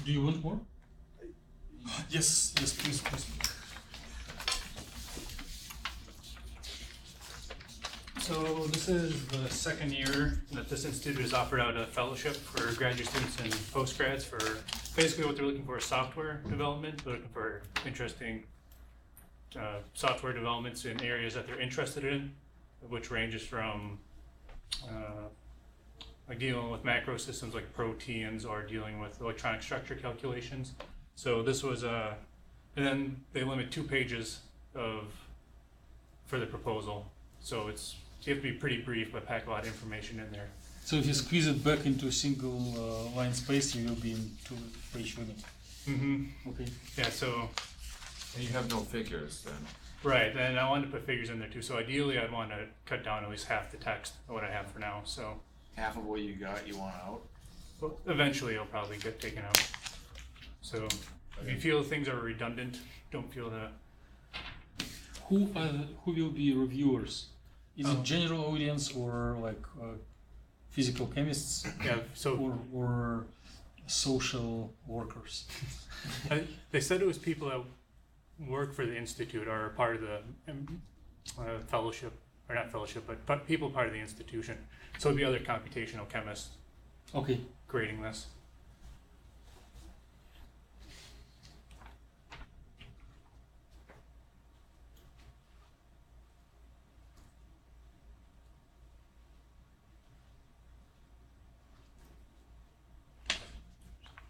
Do you want more? Yes, please. So this is the second year that this institute has offered out a fellowship for graduate students and postgrads for basically what they're looking for is software development. They're looking for interesting software developments in areas that they're interested in, which ranges from like dealing with macro systems like proteins or dealing with electronic structure calculations. So this was and then they limit 2 pages for the proposal. So you have to be pretty brief, but pack a lot of information in there. So if you squeeze it back into a single line space, you will be in 2-page limit. Mm-hmm. Okay. Yeah, so, And you have no figures then? right, and I wanted to put figures in there too, so ideally I'd want to cut down at least half the text of what I have for now, so Half of what you got, you want out? eventually it'll probably get taken out. So if you feel things are redundant, don't feel the, Who will be reviewers? Is Oh. it general audience or like physical chemists yeah, so or social workers? they said it was people that work for the institute or are part of the fellowship, or not fellowship, but people part of the institution. So it'd be other computational chemists Okay. grading this.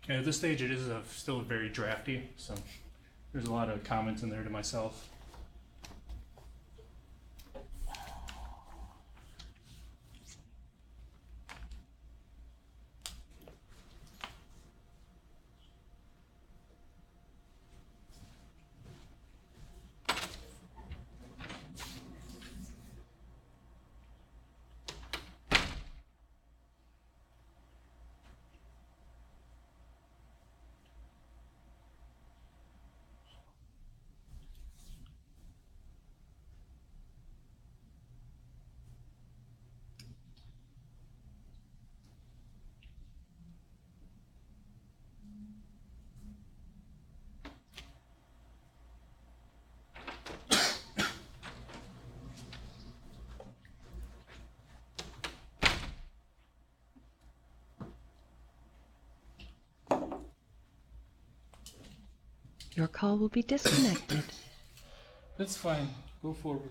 And at this stage, it is still very drafty, so there's a lot of comments in there to myself. Your call will be disconnected. That's fine. Go forward.